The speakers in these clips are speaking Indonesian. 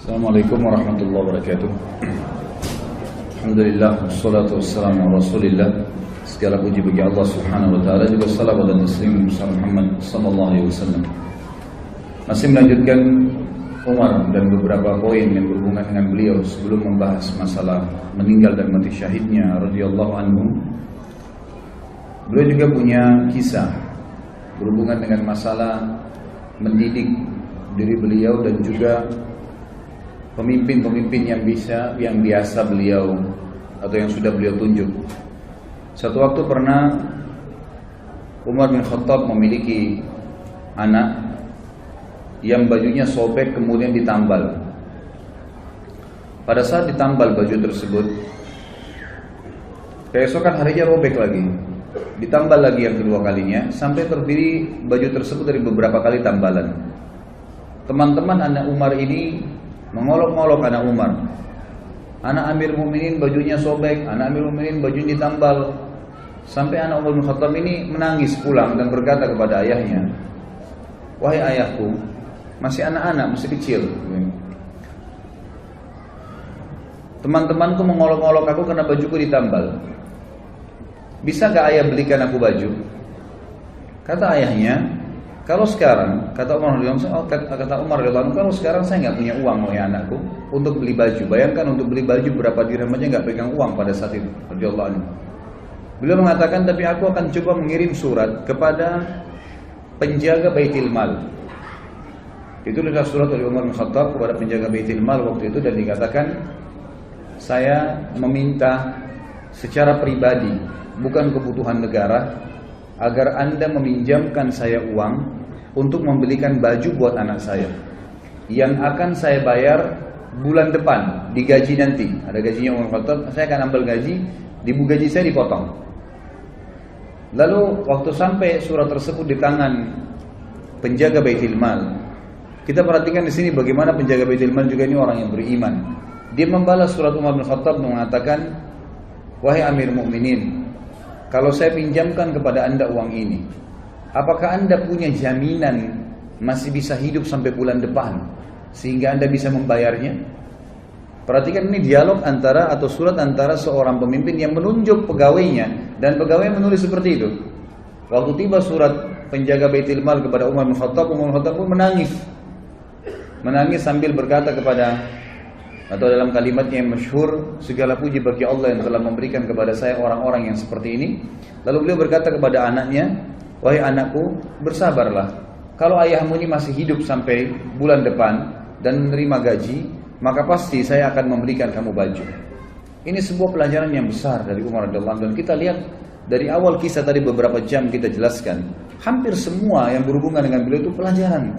Assalamualaikum warahmatullahi wabarakatuh. Alhamdulillah, wassalatu wassalamu ala rasulillah. Segala puji bagi Allah subhanahu wa ta'ala, juga salawat dan taslim Muhammad sallallahu alaihi wasallam. Masih melanjutkan Umar dan beberapa poin yang berhubungan dengan beliau sebelum membahas masalah meninggal dan mati syahidnya radhiyallahu anhu. Beliau juga punya kisah berhubungan dengan masalah mendidik diri beliau dan juga pemimpin-pemimpin yang biasa beliau atau yang sudah beliau tunjuk. Satu waktu pernah Umar bin Khattab memiliki anak yang bajunya sobek kemudian ditambal. Pada saat ditambal baju tersebut, keesokan harinya robek lagi, ditambal lagi yang kedua kalinya, sampai terdiri baju tersebut dari beberapa kali tambalan. Teman-teman anak Umar ini mengolok-olok anak Umar. Anak Amir Mukminin bajunya sobek, anak Amir Mukminin bajunya ditambal. Sampai anak Umar bin Khattab ini menangis pulang dan berkata kepada ayahnya, "Wahai ayahku, masih anak-anak, masih kecil. Teman-temanku mengolok-olok aku karena bajuku ditambal. Bisa gak ayah belikan aku baju?" Kata ayahnya, "Kalau sekarang," kata Umar radhiyallahu anhu, "kalau sekarang saya nggak punya uang oleh anakku untuk beli baju. Bayangkan untuk beli baju berapa dirham aja nggak pegang uang pada saat itu." Radhiyallahu anhu. Beliau mengatakan, "Tapi aku akan coba mengirim surat kepada penjaga Baitul Mal." Itu adalah surat oleh Umar bin Khattab kepada penjaga Baitul Mal waktu itu, dan dikatakan, "Saya meminta secara pribadi, bukan kebutuhan negara, agar Anda meminjamkan saya uang untuk membelikan baju buat anak saya yang akan saya bayar bulan depan, digaji nanti. Ada gajinya Umar bin Khattab, saya akan ambil gaji, di gaji saya dipotong." Lalu waktu sampai surat tersebut di tangan penjaga Baitul Mal, kita perhatikan di sini bagaimana penjaga Baitul Mal juga ini orang yang beriman. Dia membalas surat Umar bin Khattab mengatakan, "Wahai Amir Mukminin, kalau saya pinjamkan kepada Anda uang ini, apakah Anda punya jaminan masih bisa hidup sampai bulan depan sehingga Anda bisa membayarnya?" Perhatikan ini dialog antara atau surat antara seorang pemimpin yang menunjuk pegawainya, dan pegawai menulis seperti itu. Waktu tiba surat penjaga Baitul Mal kepada Umar bin Khattab, Umar bin Khattab pun menangis. Menangis sambil berkata kepada, atau dalam kalimatnya yang masyhur, "Segala puji bagi Allah yang telah memberikan kepada saya orang-orang yang seperti ini." Lalu beliau berkata kepada anaknya, "Wahai anakku, bersabarlah. Kalau ayahmu ini masih hidup sampai bulan depan dan menerima gaji, maka pasti saya akan memberikan kamu baju." Ini sebuah pelajaran yang besar dari Umar radhiyallahu anhu, dan kita lihat dari awal kisah tadi beberapa jam kita jelaskan, hampir semua yang berhubungan dengan beliau itu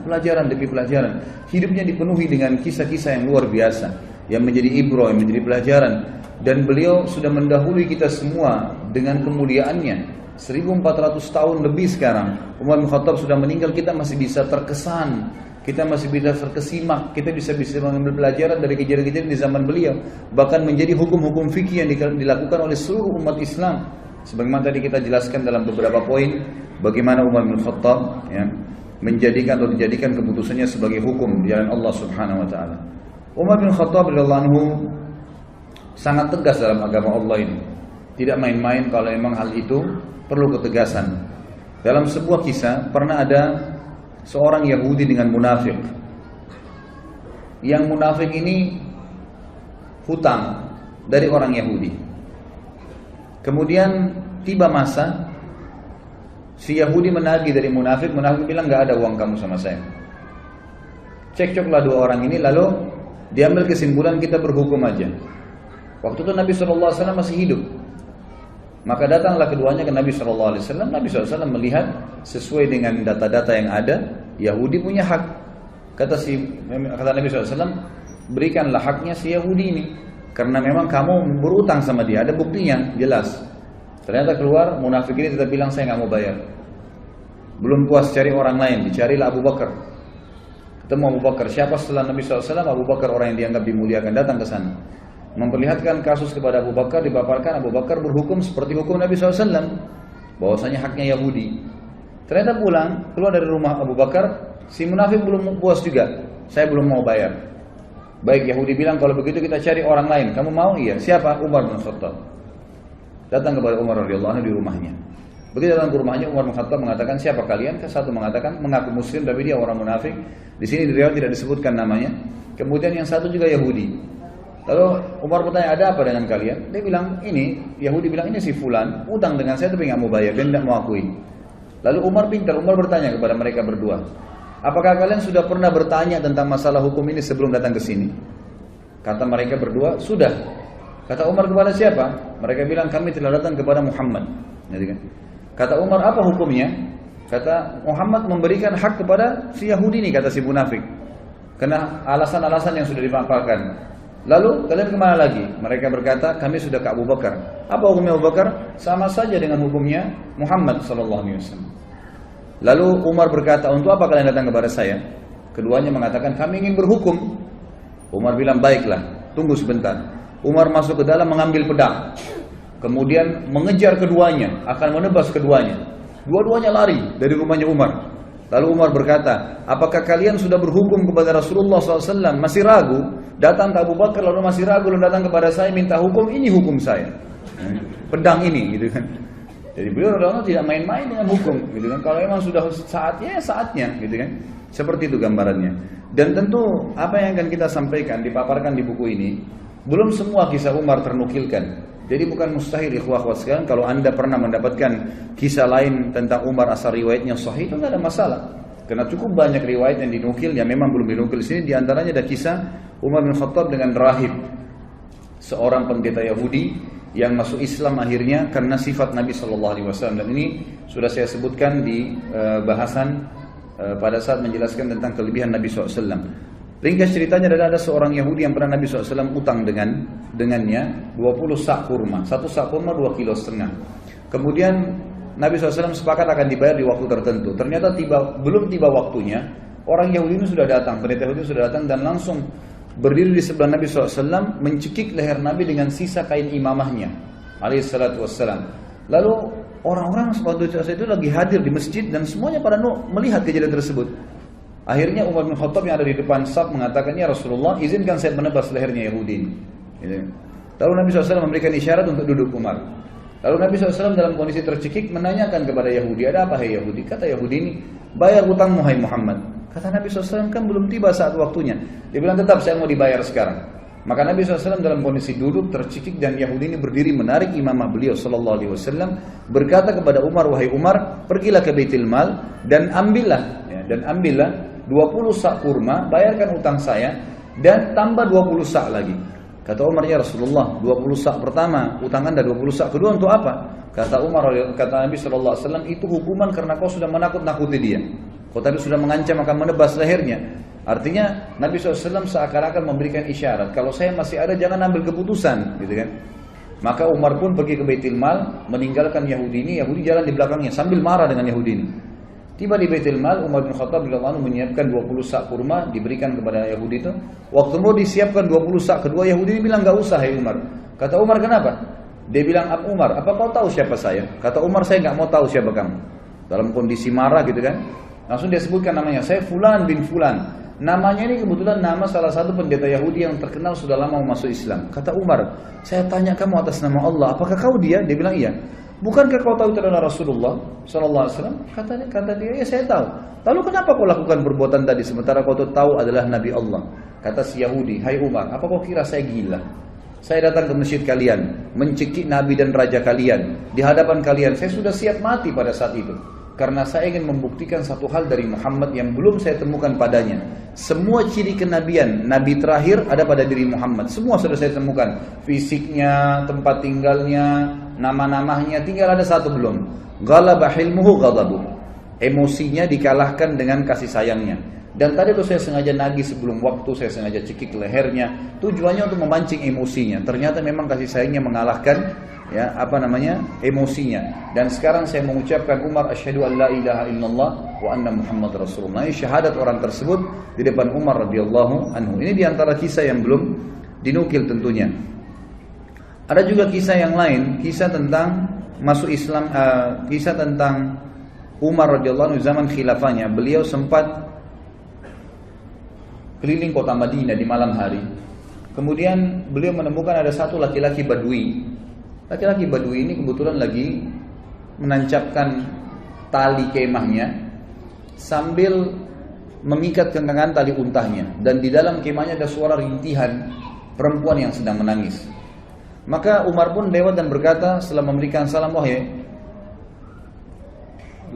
pelajaran demi pelajaran. Hidupnya dipenuhi dengan kisah-kisah yang luar biasa, yang menjadi ibrah, yang menjadi pelajaran. Dan beliau sudah mendahului kita semua dengan kemuliaannya. 1400 tahun lebih sekarang Umar bin Khattab sudah meninggal, kita masih bisa terkesan, kita masih bisa terkesimak, kita bisa mengambil pelajaran dari kejadian-kejadian di zaman beliau. Bahkan menjadi hukum-hukum fikih yang dilakukan oleh seluruh umat Islam. Sebagaimana tadi kita jelaskan dalam beberapa poin, bagaimana Umar bin Khattab menjadikan atau dijadikan keputusannya sebagai hukum di jalan Allah Subhanahu wa taala. Umar bin Khattab radhiyallahu anhu sangat tegas dalam agama Allah ini. Tidak main-main kalau memang hal itu perlu ketegasan. Dalam sebuah kisah pernah ada seorang Yahudi dengan munafik. Yang munafik ini hutang dari orang Yahudi. Kemudian tiba masa si Yahudi menagih dari munafik. Munafik bilang, "Gak ada uang kamu sama saya." Cekcoklah dua orang ini, lalu diambil kesimpulan, kita berhukum aja. Waktu itu Nabi SAW masih hidup. Maka datanglah keduanya ke Nabi SAW. Nabi SAW melihat sesuai dengan data-data yang ada, Yahudi punya hak. Kata Nabi SAW, "Berikanlah haknya si Yahudi ini, karena memang kamu berutang sama dia, ada buktinya jelas." Ternyata keluar munafik ini tetap bilang, "Saya nggak mau bayar." Belum puas cari orang lain, dicarilah Abu Bakar. Ketemu Abu Bakar. Siapa setelah Nabi SAW? Abu Bakar, orang yang dianggap dimuliakan, datang ke sana. Memperlihatkan kasus kepada Abu Bakar, dipaparkan. Abu Bakar berhukum seperti hukum Nabi SAW, bahwasanya haknya Yahudi. Ternyata keluar dari rumah Abu Bakar, si munafik belum puas juga. "Saya belum mau bayar." Baik, Yahudi bilang kalau begitu kita cari orang lain. Kamu mau? Iya. Siapa? Umar bin Khattab. Datang kepada Umar radhiyallahu anhu di rumahnya. Begitu datang ke rumahnya, Umar bin Khattab mengatakan, siapa kalian? Satu mengatakan mengaku muslim tapi dia orang munafik. Di sini di riwayat tidak disebutkan namanya. Kemudian yang satu juga Yahudi. Lalu Umar bertanya, ada apa dengan kalian? Dia bilang, ini Yahudi bilang, ini si fulan utang dengan saya tapi nggak mau bayar, dia tidak mau akui. Lalu Umar pintar, Umar bertanya kepada mereka berdua, apakah kalian sudah pernah bertanya tentang masalah hukum ini sebelum datang ke sini? Kata mereka berdua, sudah. Kata Umar kepada siapa? Mereka bilang, kami telah datang kepada Muhammad. Kata Umar, apa hukumnya? Kata Muhammad memberikan hak kepada si Yahudi ini, kata si munafik. Karena alasan-alasan yang sudah dipaparkan. Lalu kalian kemana lagi? Mereka berkata, kami sudah ke Abu Bakar. Apa hukumnya Abu Bakar? Sama saja dengan hukumnya Muhammad SAW. Lalu Umar berkata, untuk apa kalian datang kepada saya? Keduanya mengatakan, kami ingin berhukum. Umar bilang, baiklah, tunggu sebentar. Umar masuk ke dalam mengambil pedang. Kemudian mengejar keduanya, akan menebas keduanya. Dua-duanya lari dari rumahnya Umar. Lalu Umar berkata, apakah kalian sudah berhukum kepada Rasulullah SAW? Masih ragu? Datang ke Abu Bakar lalu masih ragu, lalu datang kepada saya minta hukum, ini hukum saya. Pedang ini, gitu kan. Jadi beliau tidak main-main dengan hukum, gitu kan. Kalau memang sudah saatnya, saatnya, gitu kan. Seperti itu gambarannya. Dan tentu apa yang akan kita sampaikan, dipaparkan di buku ini, belum semua kisah Umar ternukilkan. Jadi bukan mustahil ikhwah-ikhwah sekalian, kalau anda pernah mendapatkan kisah lain tentang Umar asal riwayatnya sahih, itu tidak ada masalah. Karena cukup banyak riwayat yang dinukil yang memang belum dinukil di sini. Di antaranya ada kisah Umar bin Khattab dengan rahib, seorang pendeta Yahudi yang masuk Islam akhirnya karena sifat Nabi SAW. Dan ini sudah saya sebutkan di bahasan pada saat menjelaskan tentang kelebihan Nabi SAW. Ringkas ceritanya adalah ada seorang Yahudi yang pernah Nabi SAW utang dengannya 20 sak kurma. Satu sak kurma 2,5 kilo. Kemudian Nabi SAW sepakat akan dibayar di waktu tertentu. Ternyata belum tiba waktunya, orang Yahudi ini sudah datang, pendeta Yahudi sudah datang dan langsung berdiri di sebelah Nabi SAW, mencekik leher Nabi dengan sisa kain imamahnya, alaihissalatu wassalam. Lalu orang-orang waktu itu lagi hadir di masjid dan semuanya pada melihat kejadian tersebut. Akhirnya Umar bin Khattab yang ada di depan saf mengatakan, ya Rasulullah, izinkan saya menebas lehernya Yahudi ini. Lalu Nabi SAW memberikan isyarat untuk duduk Umar. Lalu Nabi SAW dalam kondisi tercekik menanyakan kepada Yahudi, ada apa hai Yahudi? Kata Yahudi ini, bayar hutangmu hai Muhammad. Kata Nabi SAW, kan belum tiba saat waktunya. Dia bilang, tetap saya mau dibayar sekarang. Maka Nabi SAW dalam kondisi duduk tercekik dan Yahudi ini berdiri menarik imamah beliau SAW, berkata kepada Umar, wahai Umar, pergilah ke Baitul Mal dan ambillah 20 sak kurma, bayarkan utang saya dan tambah 20 sak lagi. Kata Umar, ya Rasulullah, 20 sak pertama utang anda, 20 sak kedua untuk apa? Kata Umar, kata Nabi SAW, itu hukuman karena kau sudah menakut-nakuti dia. Kau tadi sudah mengancam akan menebas lehernya. Artinya Nabi SAW seakan-akan memberikan isyarat, kalau saya masih ada jangan ambil keputusan, gitu kan? Maka Umar pun pergi ke Baitul Mal, meninggalkan Yahudi ini. Yahudi jalan di belakangnya sambil marah dengan Yahudi ini. Tiba di Baitul Mal, Umar bin Khattab menyiapkan 20 sak kurma, diberikan kepada Yahudi itu. Waktu mau disiapkan 20 sak kedua, Yahudi ini bilang, enggak usah hai Umar. Kata Umar, kenapa? Dia bilang, Umar, apa kau tahu siapa saya? Kata Umar, saya enggak mau tahu siapa kamu. Dalam kondisi marah gitu kan. Langsung dia sebutkan namanya, saya Fulan bin Fulan. Namanya ini kebetulan nama salah satu pendeta Yahudi yang terkenal sudah lama masuk Islam. Kata Umar, saya tanya kamu atas nama Allah, apakah kau dia? Dia bilang, iya. Bukankah kau tahu itu adalah Rasulullah Sallallahu Alaihi Wasallam? Kata dia, ya saya tahu. Lalu kenapa kau lakukan perbuatan tadi sementara kau tahu adalah Nabi Allah? Kata si Yahudi, hai Umar, apa kau kira saya gila? Saya datang ke masjid kalian, mencekik Nabi dan Raja kalian, di hadapan kalian, saya sudah siap mati pada saat itu. Karena saya ingin membuktikan satu hal dari Muhammad yang belum saya temukan padanya. Semua ciri kenabian, Nabi terakhir ada pada diri Muhammad. Semua sudah saya temukan. Fisiknya, tempat tinggalnya, nama-namanya, tinggal ada satu belum. Ghalaba hilmuhu ghadabuh. Emosinya dikalahkan dengan kasih sayangnya. Dan tadi itu saya sengaja nagih sebelum waktu, saya sengaja cekik lehernya. Tujuannya untuk memancing emosinya. Ternyata memang kasih sayangnya mengalahkan emosinya. Dan sekarang saya mengucapkan Umar asyhadu an la ilaha illallah wa anna Muhammad Rasulullah. Ini syahadat orang tersebut di depan Umar radhiyallahu anhu. Ini diantara kisah yang belum dinukil tentunya. Ada juga kisah yang lain, kisah tentang masuk Islam, kisah tentang Umar radhiyallahu anhu zaman khilafahnya. Beliau sempat keliling kota Madinah di malam hari. Kemudian beliau menemukan ada satu laki-laki Badui. Laki-laki Badui ini kebetulan lagi menancapkan tali kemahnya sambil mengikat kencangan tali untahnya, dan di dalam kemahnya ada suara rintihan perempuan yang sedang menangis. Maka Umar pun lewat dan berkata setelah memberikan salam, wahai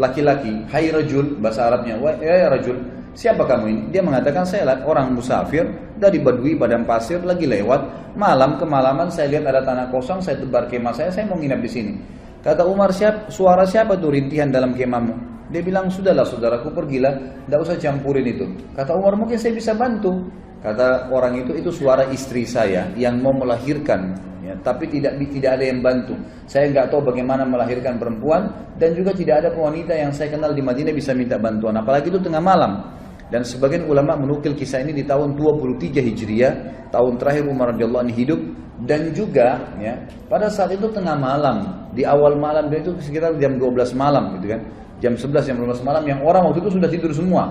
laki-laki, hai rajul, bahasa Arabnya, wahai rajul, siapa kamu ini? Dia mengatakan, saya orang musafir dari Badui padang pasir, lagi lewat malam, kemalaman saya lihat ada tanah kosong, saya tebar kemah saya mau nginap di sini. Kata Umar, suara siapa tuh rintihan dalam kemahmu? Dia bilang, sudahlah saudaraku, pergilah, tidak usah campurin itu. Kata Umar, mungkin saya bisa bantu. Kata orang itu suara istri saya yang mau melahirkan, ya, tapi tidak ada yang bantu. Saya nggak tahu bagaimana melahirkan perempuan, dan juga tidak ada wanita yang saya kenal di Madinah bisa minta bantuan, apalagi itu tengah malam. Dan sebagian ulama menukil kisah ini di tahun 23 Hijriah, tahun terakhir Umar radhiyallahu anhu hidup, dan juga ya, pada saat itu tengah malam, di awal malam, dan itu sekitar jam 12 malam gitu kan. Jam 11, jam 12 malam, yang orang waktu itu sudah tidur semua.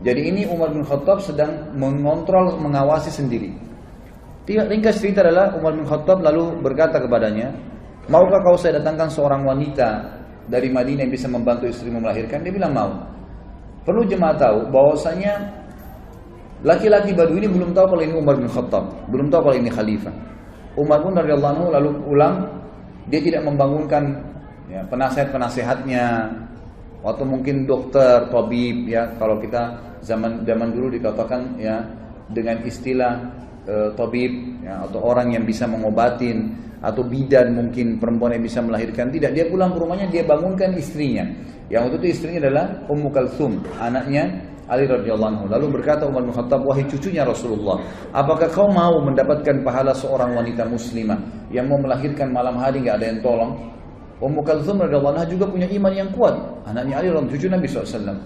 Jadi ini Umar bin Khattab sedang mengontrol, mengawasi sendiri. Ringkas cerita adalah Umar bin Khattab lalu berkata kepadanya, maukah kau saya datangkan seorang wanita dari Madinah yang bisa membantu istrimu melahirkan? Dia bilang mau. Perlu jemaah tahu bahwasanya laki-laki Badui ini belum tahu kalau ini Umar bin Khattab, belum tahu kalau ini khalifah. Umar pun radhiyallahu anhu lalu pulang, dia tidak membangunkan ya, penasihat-penasihatnya, atau mungkin dokter, tabib, ya kalau kita zaman dulu dikatakan ya dengan istilah tabib, ya, atau orang yang bisa mengobatin, atau bidan mungkin perempuan yang bisa melahirkan. Tidak, dia pulang ke rumahnya, dia bangunkan istrinya. Yang waktu itu istrinya adalah Ummu Kalthum, anaknya Ali radhiyallahu anhu. Lalu berkata Umar bin Khattab, wahai cucunya Rasulullah, apakah kau mau mendapatkan pahala seorang wanita muslimah yang mau melahirkan malam hari nggak ada yang tolong? Ummu Kalthum radhiyallahu anha juga punya iman yang kuat, anaknya Ali radhiyallahu anhu, cucu Nabi SAW.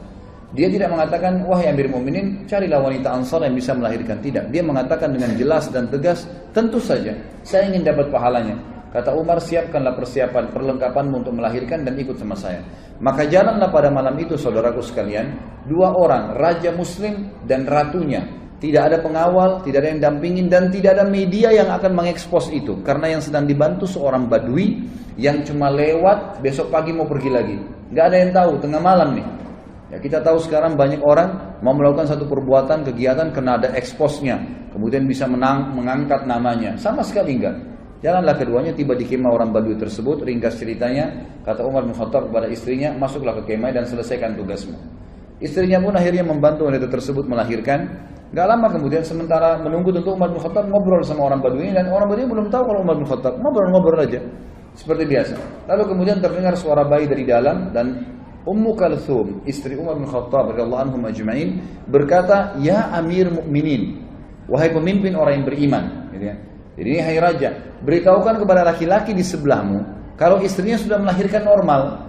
Dia tidak mengatakan, wahai Amir Mu'minin, carilah wanita Ansar yang bisa melahirkan. Tidak, dia mengatakan dengan jelas dan tegas, tentu saja saya ingin dapat pahalanya. Kata Umar, siapkanlah persiapan, perlengkapanmu untuk melahirkan dan ikut sama saya. Maka jalanlah pada malam itu, saudaraku sekalian, dua orang, raja muslim dan ratunya. Tidak ada pengawal, tidak ada yang dampingin, dan tidak ada media yang akan mengekspos itu. Karena yang sedang dibantu seorang Badui yang cuma lewat, besok pagi mau pergi lagi. Gak ada yang tahu, tengah malam nih. Ya, kita tahu sekarang banyak orang mau melakukan satu perbuatan, kegiatan, kena ada eksposnya. Kemudian bisa mengangkat namanya. Sama sekali enggak. Jalanlah keduanya, tiba di kemah orang Badui tersebut. Ringkas ceritanya, kata Umar bin Khattab kepada istrinya, masuklah ke kemah dan selesaikan tugasmu. Istrinya pun akhirnya membantu wanita tersebut melahirkan. Gak lama kemudian, sementara menunggu tentu Umar bin Khattab ngobrol sama orang Badui ini, dan orang Badui belum tahu kalau Umar bin Khattab, ngobrol-ngobrol aja seperti biasa. Lalu kemudian terdengar suara bayi dari dalam, dan Ummu Kalthum, istri Umar bin Khattab radhiyallahu anhum ajma'in, berkata, ya Amir Mukminin, wahai pemimpin orang yang beriman, gitu ya. Jadi ini hai raja, beritahukan kepada laki-laki di sebelahmu kalau istrinya sudah melahirkan normal.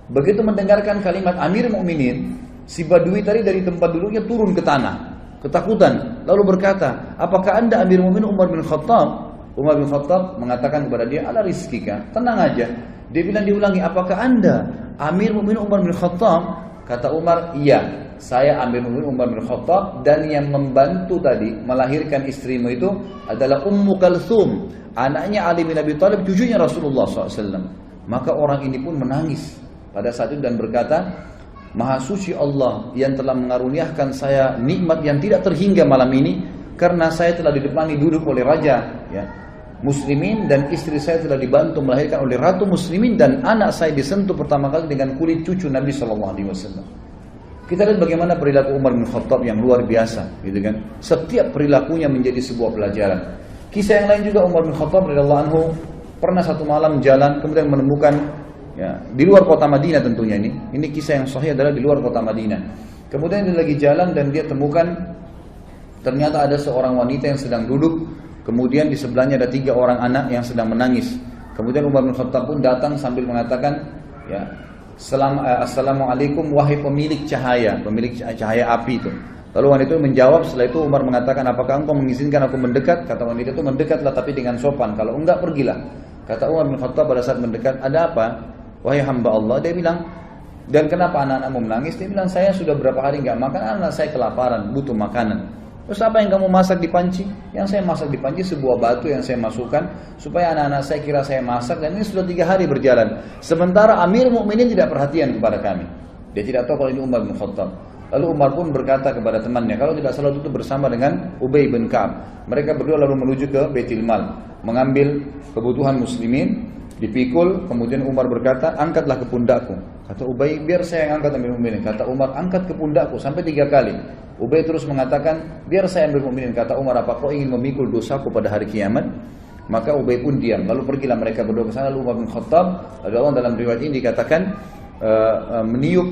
Begitu mendengarkan kalimat Amir Mukminin, si Badui tadi dari tempat duduknya turun ke tanah, ketakutan, lalu berkata, apakah anda Amir Mukminin Umar bin Khattab? Umar bin Khattab mengatakan kepada dia, ala rizkika, tenang aja. Dia bilang, diulangi, apakah anda Amir Mukminin Umar bin Khattab? Kata Umar, iya, saya Amir Mukminin Umar bin Khattab, dan yang membantu tadi melahirkan istrimu itu adalah Ummu Kalthum, anaknya Ali bin Abi Thalib, cucunya Rasulullah SAW. Maka orang ini pun menangis pada saat itu dan berkata, Maha suci Allah yang telah mengaruniakan saya nikmat yang tidak terhingga malam ini, karena saya telah didepani duduk oleh raja ya, muslimin, dan istri saya telah dibantu melahirkan oleh ratu muslimin, dan anak saya disentuh pertama kali dengan kulit cucu Nabi SAW. Kita lihat bagaimana perilaku Umar bin Khattab yang luar biasa, gitu kan? Setiap perilakunya menjadi sebuah pelajaran. Kisah yang lain juga, Umar bin Khattab radhiyallahu anhu pernah satu malam jalan, kemudian menemukan ya, di luar kota Madinah tentunya ini. Ini kisah yang sahih adalah di luar kota Madinah. Kemudian dia lagi jalan dan dia temukan ternyata ada seorang wanita yang sedang duduk. Kemudian di sebelahnya ada 3 orang anak yang sedang menangis. Kemudian Umar bin Khattab pun datang sambil mengatakan, ya, Assalamualaikum wahai pemilik cahaya api itu. Lalu wanita itu menjawab. Setelah itu Umar mengatakan, apakah engkau mengizinkan aku mendekat? Kata wanita itu, mendekatlah tapi dengan sopan. Kalau enggak, pergilah. Kata Umar bin Khattab pada saat mendekat, ada apa? Wahai hamba Allah. Dia bilang, Dan kenapa anak-anakmu menangis? Dia bilang, saya sudah berapa hari nggak makan, anak saya kelaparan, butuh makanan. Terus apa yang kamu masak di panci? Yang saya masak di panci sebuah batu yang saya masukkan supaya anak-anak saya kira saya masak, dan ini sudah 3 hari berjalan. Sementara Amir Mukminin tidak perhatian kepada kami. Dia tidak tahu kalau ini Umar bin Khattab. Lalu Umar pun berkata kepada temannya, kalau tidak salah itu bersama dengan Ubay bin Ka'ab. Mereka berdua lalu menuju ke Baitul Mal, mengambil kebutuhan muslimin, dipikul. Kemudian Umar berkata, angkatlah ke pundakku. Kata Ubay, biar saya yang angkat Amir Mukminin. Kata Umar, angkat ke pundakku sampai 3 kali. Ubay terus mengatakan, biar saya Amir Mukminin. Kata Umar, apa kau ingin memikul dosaku pada hari kiamat? Maka Ubay pun diam. Lalu pergilah mereka berdua ke sana. Lalu Umar bin Khattab, dalam riwayat ini dikatakan meniup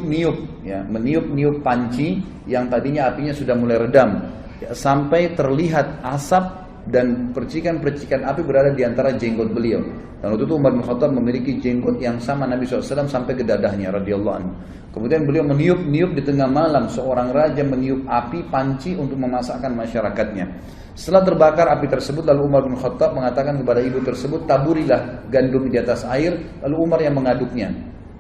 panci yang tadinya apinya sudah mulai redam, sampai terlihat asap dan percikan-percikan api berada di antara jenggot beliau. Dan waktu itu Umar bin Khattab memiliki jenggot yang sama Nabi SAW sampai ke dadahnya radhiyallahu anhu. Kemudian beliau meniup di tengah malam, seorang raja meniup api panci untuk memasakkan masyarakatnya. Setelah terbakar api tersebut, lalu Umar bin Khattab mengatakan kepada ibu tersebut, taburilah gandum di atas air. Lalu Umar yang mengaduknya.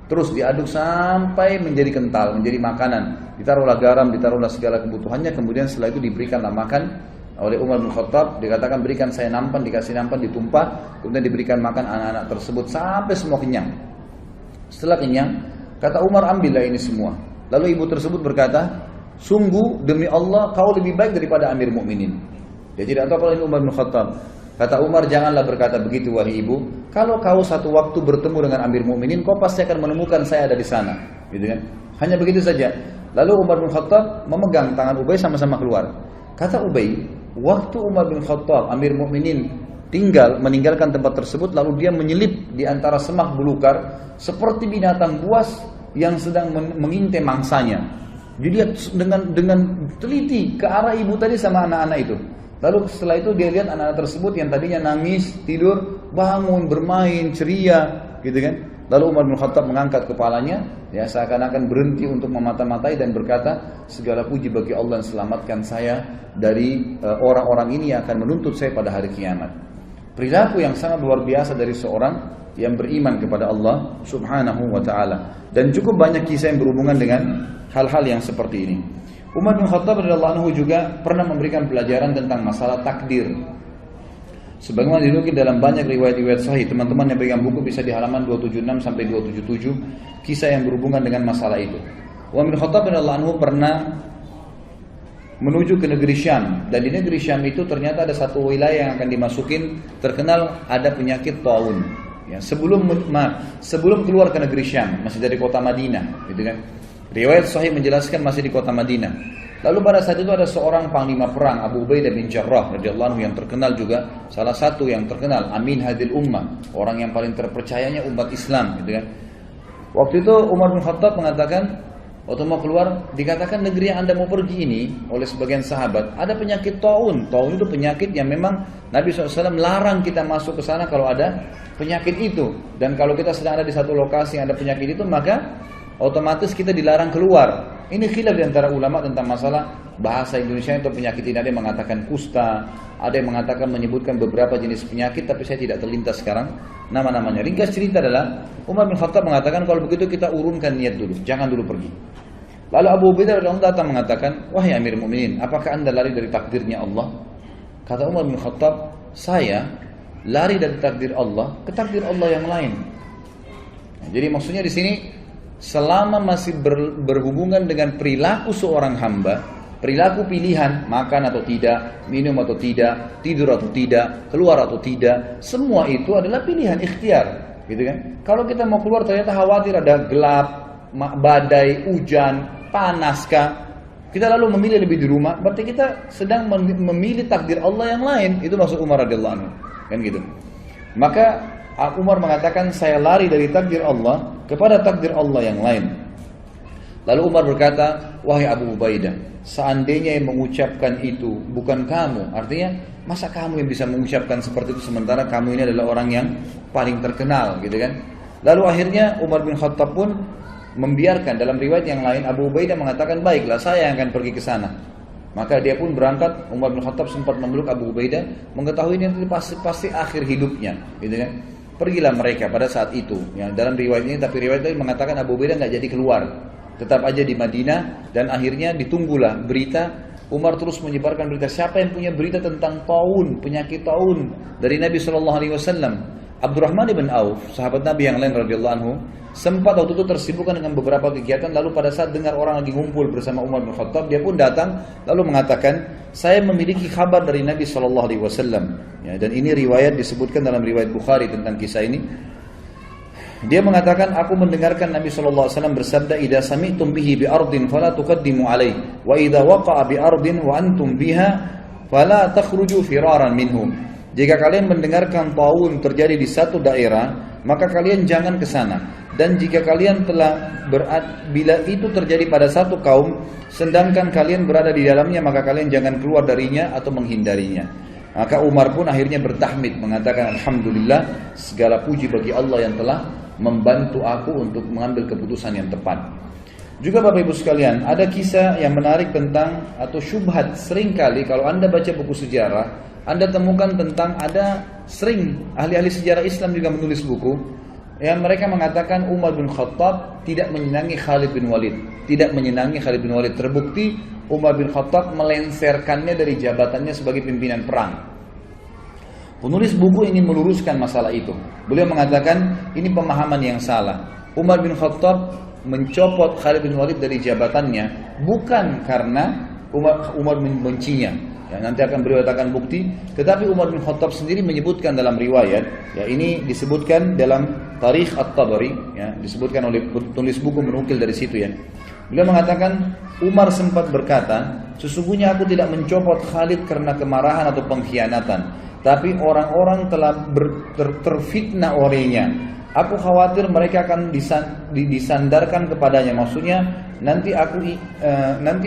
Terus diaduk sampai menjadi kental, menjadi makanan. Ditaruhlah garam, ditaruhlah segala kebutuhannya. Kemudian setelah itu diberikanlah makan oleh Umar bin Khattab. Dikatakan, berikan saya nampan, dikasih nampan, ditumpah. Kemudian diberikan makan anak-anak tersebut sampai semua kenyang. Setelah kenyang, kata Umar, ambillah ini semua. Lalu ibu tersebut berkata, sungguh demi Allah kau lebih baik daripada Amir Mukminin. Dia tidak tahu kalau ini Umar bin Khattab. Kata Umar, janganlah berkata begitu wahai ibu. Kalau kau satu waktu bertemu dengan Amir Mukminin, kau pasti akan menemukan saya ada di sana, gitu kan? Hanya begitu saja. Lalu Umar bin Khattab memegang tangan Ubay, sama-sama keluar. Kata Ubay, waktu Umar bin Khattab, Amir Mukminin meninggalkan tempat tersebut, lalu dia menyelip di antara semak belukar seperti binatang buas yang sedang mengintai mangsanya. Dilihat dengan teliti ke arah ibu tadi sama anak-anak itu. Lalu setelah itu dia lihat anak-anak tersebut yang tadinya nangis, tidur, bangun, bermain, ceria, gitu kan. Lalu Umar bin Khattab mengangkat kepalanya, ya seakan-akan berhenti untuk memata-matai dan berkata, segala puji bagi Allah yang selamatkan saya dari orang-orang ini yang akan menuntut saya pada hari kiamat. Perilaku yang sangat luar biasa dari seorang yang beriman kepada Allah Subhanahu wa ta'ala. Dan cukup banyak kisah yang berhubungan dengan hal-hal yang seperti ini. Umar bin Khattab radhiyallahu anhu juga pernah memberikan pelajaran tentang masalah takdir. Sebagaimana dinukil dalam banyak riwayat-riwayat sahih, teman-teman yang pegang buku bisa di halaman 276 sampai 277 kisah yang berhubungan dengan masalah itu. Umar bin Khattab radhiyallahu anhu pernah menuju ke negeri Syam, dan di negeri Syam itu ternyata ada satu wilayah yang akan dimasukin, terkenal ada penyakit taun. Ya, sebelum keluar ke negeri Syam, masih dari kota Madinah, gitu kan? Riwayat sahih menjelaskan masih di kota Madinah. Lalu pada saat itu ada seorang panglima perang, Abu Ubaidah bin Jarrah radhiyallahu anhu, yang terkenal juga, salah satu yang terkenal, Amin Hadil Ummah, orang yang paling terpercayanya umat Islam, gitu kan? Waktu itu Umar bin Khattab mengatakan, waktu mau keluar, dikatakan negeri yang Anda mau pergi ini oleh sebagian sahabat ada penyakit taun. Taun itu penyakit yang memang Nabi SAW larang kita masuk ke sana kalau ada penyakit itu. Dan kalau kita sedang ada di satu lokasi yang ada penyakit itu, maka otomatis kita dilarang keluar. Ini khilaf di antara ulama tentang masalah bahasa Indonesia untuk penyakit ini. Ada yang mengatakan kusta, ada yang mengatakan menyebutkan beberapa jenis penyakit, tapi saya tidak terlintas sekarang nama-namanya. Ringkas cerita adalah Umar bin Khattab mengatakan, kalau begitu kita urunkan niat dulu, jangan dulu pergi. Lalu Abu Ubaidah radhiyallahu anhu datang mengatakan, wahai Amir Mukminin, apakah Anda lari dari takdirnya Allah? Kata Umar bin Khattab, saya lari dari takdir Allah ke takdir Allah yang lain. Nah, jadi maksudnya di sini, selama masih berhubungan dengan perilaku seorang hamba, perilaku pilihan, makan atau tidak, minum atau tidak, tidur atau tidak, keluar atau tidak, semua itu adalah pilihan ikhtiar, gitu kan? Kalau kita mau keluar ternyata khawatir ada gelap, badai, hujan, panaskah, kita lalu memilih lebih di rumah, berarti kita sedang memilih takdir Allah yang lain. Itu maksud Umar radhiyallahu anhu, kan gitu. Maka Umar mengatakan, saya lari dari takdir Allah kepada takdir Allah yang lain. Lalu Umar berkata, wahai Abu Ubaidah, seandainya yang mengucapkan itu bukan kamu, artinya masa kamu yang bisa mengucapkan seperti itu sementara kamu ini adalah orang yang paling terkenal, gitu kan? Lalu akhirnya Umar bin Khattab pun membiarkan. Dalam riwayat yang lain Abu Ubaidah mengatakan, baiklah saya yang akan pergi ke sana. Maka dia pun berangkat. Umar bin Khattab sempat memeluk Abu Ubaidah, mengetahui ini pasti akhir hidupnya, gitu kan? Pergilah mereka pada saat itu. Ya, dalam riwayat ini, tapi riwayat ini mengatakan Abu Ubaidah nggak jadi keluar, tetap aja di Madinah, dan akhirnya ditunggulah berita. Umar terus menyebarkan berita. Siapa yang punya berita tentang taun, penyakit taun dari Nabi SAW? Abdurrahman ibn Auf, sahabat Nabi yang lain radhiyallahu anhu, sempat waktu itu tersibukkan dengan beberapa kegiatan. Lalu pada saat dengar orang lagi ngumpul bersama Umar bin Khattab, dia pun datang lalu mengatakan, saya memiliki kabar dari Nabi SAW. Ya, dan ini riwayat disebutkan dalam riwayat Bukhari tentang kisah ini. Dia mengatakan, aku mendengarkan Nabi SAW bersabda, idza sami'tum bihi bi ardin fala tuqaddimu alaihi, wa idza waqa'a bi ardin wa antum biha fala takhruju firaran minhu. Jika kalian mendengarkan taun terjadi di satu daerah, maka kalian jangan ke sana. Dan jika kalian bila itu terjadi pada satu kaum, sedangkan kalian berada di dalamnya, maka kalian jangan keluar darinya atau menghindarinya. Maka Umar pun akhirnya bertahmid, mengatakan, alhamdulillah, segala puji bagi Allah yang telah membantu aku untuk mengambil keputusan yang tepat. Juga Bapak Ibu sekalian, ada kisah yang menarik tentang, atau syubhat seringkali kalau Anda baca buku sejarah, Anda temukan tentang, ada sering ahli-ahli sejarah Islam juga menulis buku yang mereka mengatakan Umar bin Khattab tidak menyenangi Khalid bin Walid. Tidak menyenangi Khalid bin Walid. Terbukti Umar bin Khattab melenserkannya dari jabatannya sebagai pimpinan perang. Penulis buku ingin meluruskan masalah itu. Beliau mengatakan ini pemahaman yang salah. Umar bin Khattab mencopot Khalid bin Walid dari jabatannya bukan karena Umar membencinya. Ya, nanti akan beliau katakan bukti. Tetapi Umar bin Khattab sendiri menyebutkan dalam riwayat, ya ini disebutkan dalam Tarikh At-Tabari, ya, disebutkan oleh penulis buku menukil dari situ ya. Beliau mengatakan Umar sempat berkata, sesungguhnya aku tidak mencopot Khalid karena kemarahan atau pengkhianatan, tapi orang-orang telah terfitnah olehnya. Aku khawatir mereka akan disandarkan kepadanya. Maksudnya nanti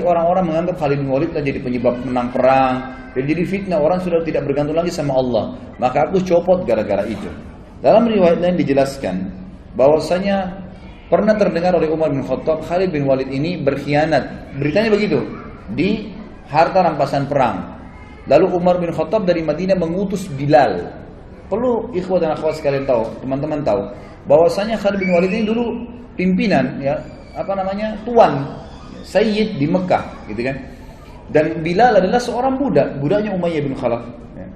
orang-orang menganggap Khalid bin Walid telah jadi penyebab menang perang, dan jadi fitnah, orang sudah tidak bergantung lagi sama Allah. Maka aku copot gara-gara itu. Dalam riwayat lain dijelaskan bahwasanya pernah terdengar oleh Umar bin Khattab Khalid bin Walid ini berkhianat. Beritanya begitu di harta rampasan perang. Lalu Umar bin Khattab dari Madinah mengutus Bilal. Perlu ikhwah dan akhwat sekalian tahu, teman-teman tahu, bahwasanya Khalid bin Walid ini dulu pimpinan, ya, tuan, sayyid di Mekah, gitu kan. Dan Bilal adalah seorang budaknya Umayyah bin Khalaf. Ya.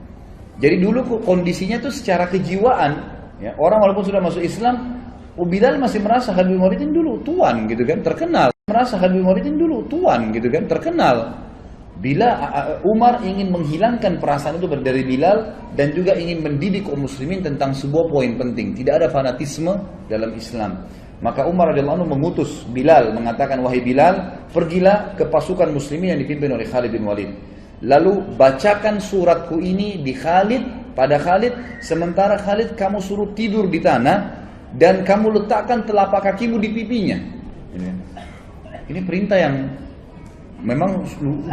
Jadi dulu kondisinya tuh secara kejiwaan, ya, orang walaupun sudah masuk Islam, Bilal masih merasa Khalid bin Walid ini dulu tuan, gitu kan, terkenal. Merasa Khalid bin Walid ini dulu tuan, gitu kan, terkenal. Bila Umar ingin menghilangkan perasaan itu dari Bilal dan juga ingin mendidik kaum muslimin tentang sebuah poin penting, tidak ada fanatisme dalam Islam. Maka Umar radhiyallahu anhu mengutus Bilal, mengatakan, wahai Bilal, pergilah ke pasukan muslimin yang dipimpin oleh Khalid bin Walid. Lalu bacakan suratku ini pada Khalid, sementara Khalid kamu suruh tidur di tanah dan kamu letakkan telapak kakimu di pipinya. Ini perintah yang memang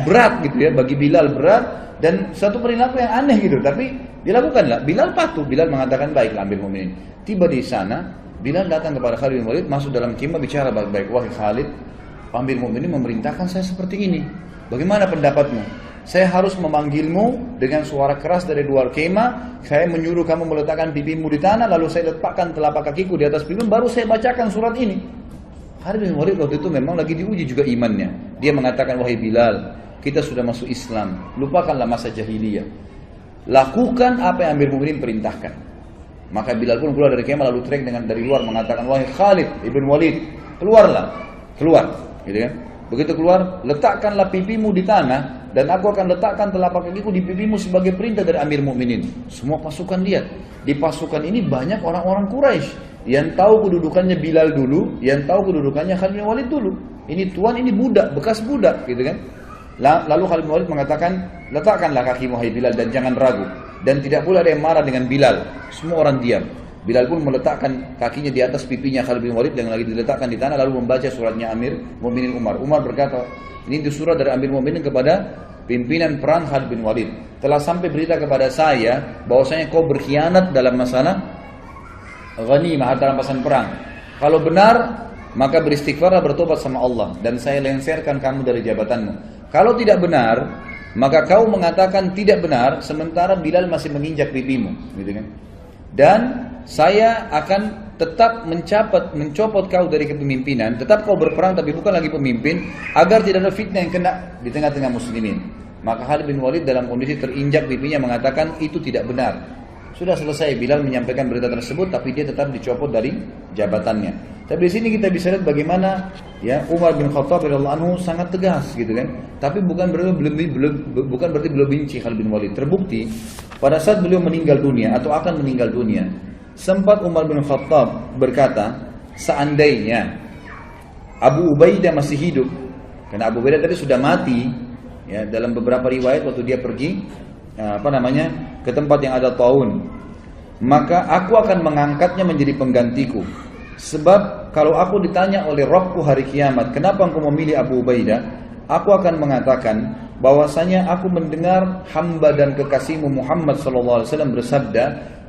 berat gitu ya, bagi Bilal berat, dan satu perilaku yang aneh gitu, tapi dilakukanlah. Bilal patuh. Bilal mengatakan, baiklah Amir Mu'minin. Tiba di sana, Bilal datang kepada Khalid bin Walid, masuk dalam kemah, bicara baik-baik. Wahai Khalid, Amir Mu'minin memerintahkan saya seperti ini. Bagaimana pendapatmu? Saya harus memanggilmu dengan suara keras dari luar kemah. Saya menyuruh kamu meletakkan pipimu di tanah, lalu saya letakkan telapak kakiku di atas pipimu, baru saya bacakan surat ini. Khalid bin Walid waktu itu memang lagi diuji juga imannya. Dia mengatakan, wahai Bilal, kita sudah masuk Islam, lupakanlah masa jahiliyah. Lakukan apa yang Amir Mu'minin perintahkan. Maka Bilal pun keluar dari kemah lalu teriak dari luar mengatakan, wahai Khalid ibn Walid, keluar. Gitu kan? Begitu keluar, letakkanlah pipimu di tanah dan aku akan letakkan telapak kakiku di pipimu sebagai perintah dari Amir Mu'minin. Semua pasukan lihat. Di pasukan ini banyak orang-orang Quraisy yang tahu kedudukannya Bilal dulu, yang tahu kedudukannya Khalid bin Walid dulu. Ini tuan, ini budak, bekas budak, gitu kan. Lalu Khalid bin Walid mengatakan, letakkanlah kakimu hai Bilal dan jangan ragu. Dan tidak pula ada yang marah dengan Bilal. Semua orang diam. Bilal pun meletakkan kakinya di atas pipinya Khalid bin Walid yang lagi diletakkan di tanah, lalu membaca suratnya Amir Mu'minin Umar. Umar berkata, ini surat dari Amir Mu'minin kepada pimpinan perang Khalid bin Walid. Telah sampai berita kepada saya bahwasanya kau berkhianat dalam masalah ghanimah, harta rampasan perang. Kalau benar, maka beristighfarlah, bertobat sama Allah, dan saya lenserkan kamu dari jabatanmu. Kalau tidak benar, maka kau mengatakan tidak benar, sementara Bilal masih menginjak pipimu, gitu kan? Dan saya akan tetap mencopot kau dari kepemimpinan, tetap kau berperang tapi bukan lagi pemimpin, agar tidak ada fitnah yang kena di tengah-tengah muslimin. Maka Khalid bin Walid dalam kondisi terinjak pipinya mengatakan itu tidak benar. Sudah selesai Bilal menyampaikan berita tersebut, tapi dia tetap dicopot dari jabatannya. Tapi di sini kita bisa lihat bagaimana ya Umar bin Khattab radhiyallahu anhu sangat tegas gitu kan. Tapi bukan berarti beliau benci Khalid bin Walid. Terbukti pada saat beliau meninggal dunia atau akan meninggal dunia, sempat Umar bin Khattab berkata, seandainya Abu Ubaidah masih hidup, karena Abu Ubaidah tadi sudah mati, ya dalam beberapa riwayat waktu dia pergi ke tempat yang ada taun, maka aku akan mengangkatnya menjadi penggantiku. Sebab kalau aku ditanya oleh Rabbku hari kiamat, kenapa engkau memilih Abu Ubaidah? Aku akan mengatakan bahwasanya aku mendengar hamba dan kekasihmu Muhammad sallallahu alaihi wasallam bersabda,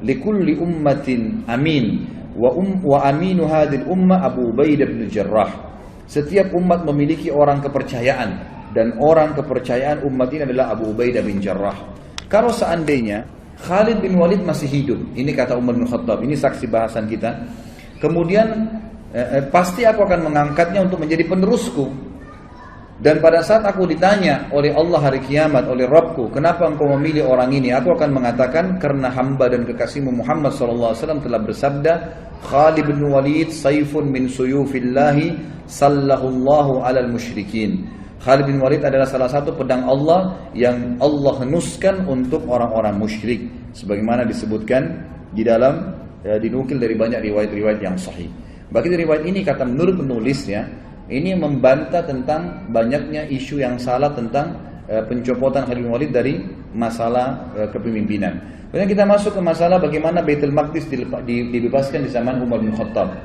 likulli ummatin amin wa aminu hadhil ummah Abu Ubaidah bin Jarrah. Setiap umat memiliki orang kepercayaan, dan orang kepercayaan umat ini adalah Abu Ubaidah bin Jarrah. Kalau seandainya Khalid bin Walid masih hidup, ini kata Umar bin Khattab, ini saksi bahasan kita, kemudian pasti aku akan mengangkatnya untuk menjadi penerusku. Dan pada saat aku ditanya oleh Allah hari kiamat, oleh Rabbku, kenapa engkau memilih orang ini? Aku akan mengatakan, karena hamba dan kekasihmu Muhammad SAW telah bersabda, Khalid bin Walid saifun min suyufillahi sallahullahu alal musyrikin. Khalid bin Walid adalah salah satu pedang Allah yang Allah henuskan untuk orang-orang musyrik. Sebagaimana disebutkan di dalam, dinukil dari banyak riwayat-riwayat yang sahih. Bagi riwayat ini, kata menurut penulisnya, ini membantah tentang banyaknya isu yang salah tentang pencopotan Khalid bin Walid dari masalah kepemimpinan. Kemudian kita masuk ke masalah bagaimana Baitul Maqdis dibebaskan di zaman Umar bin Khattab.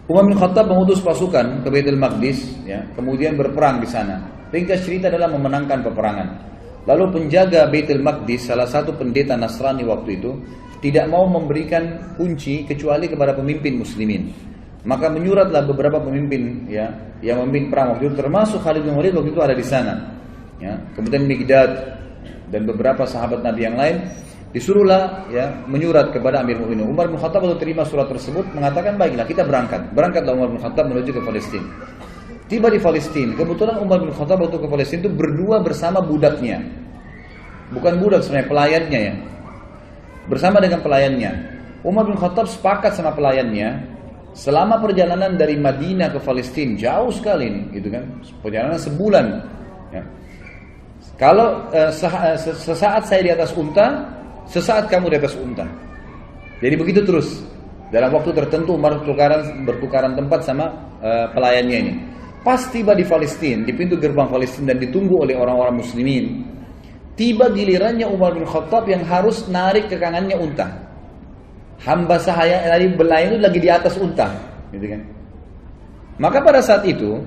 Umar bin Khattab mengutus pasukan ke Baitul Maqdis, ya, kemudian berperang di sana. Ringkas cerita adalah memenangkan peperangan. Lalu penjaga Baitul Maqdis, salah satu pendeta Nasrani waktu itu, tidak mau memberikan kunci kecuali kepada pemimpin muslimin. Maka menyuratlah beberapa pemimpin, ya, yang memimpin perang waktu itu, termasuk Khalid bin Walid waktu itu ada di sana. Ya, kemudian Miqdad dan beberapa sahabat Nabi yang lain disuruhlah, ya, menyurat kepada Amir Mu'minin. Umar bin Khattab waktu terima surat tersebut mengatakan, baiklah kita berangkat. Berangkatlah Umar bin Khattab menuju ke Palestina. Tiba di Palestina, kebetulan Umar bin Khattab waktu ke Palestina itu berdua bersama budaknya. Bukan budak sebenarnya, pelayannya ya. Bersama dengan pelayannya. Umar bin Khattab sepakat sama pelayannya. Selama perjalanan dari Madinah ke Palestina, jauh sekali ini, gitu kan? Perjalanan sebulan. Ya. Kalau sesaat saya di atas unta, sesaat kamu di atas unta. Jadi begitu terus. Dalam waktu tertentu Umar bertukaran tempat sama pelayannya ini. Pas tiba di Palestina, di pintu gerbang Palestina dan ditunggu oleh orang-orang muslimin, tiba gilirannya Umar bin Khattab yang harus narik ke kanannya unta. Hamba sahaya dari belayan itu lagi di atas unta, gitu kan? Maka pada saat itu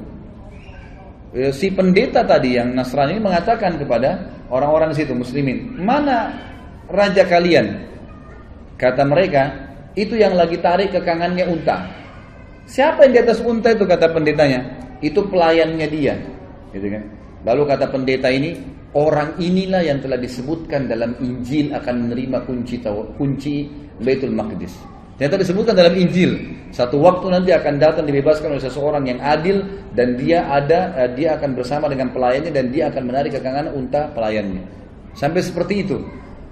si pendeta tadi yang Nasrani ini mengatakan kepada orang-orang di situ muslimin, mana raja kalian? Kata mereka, itu yang lagi tarik ke kanannya unta. Siapa yang di atas unta itu? Kata pendetanya, itu pelayannya dia, gitu kan? Lalu kata pendeta ini, orang inilah yang telah disebutkan dalam Injil akan menerima kunci Baitul Maqdis. Ternyata disebutkan dalam Injil, satu waktu nanti akan datang dibebaskan oleh seseorang yang adil dan dia akan bersama dengan pelayannya dan dia akan menarik ke kanan unta pelayannya. Sampai seperti itu.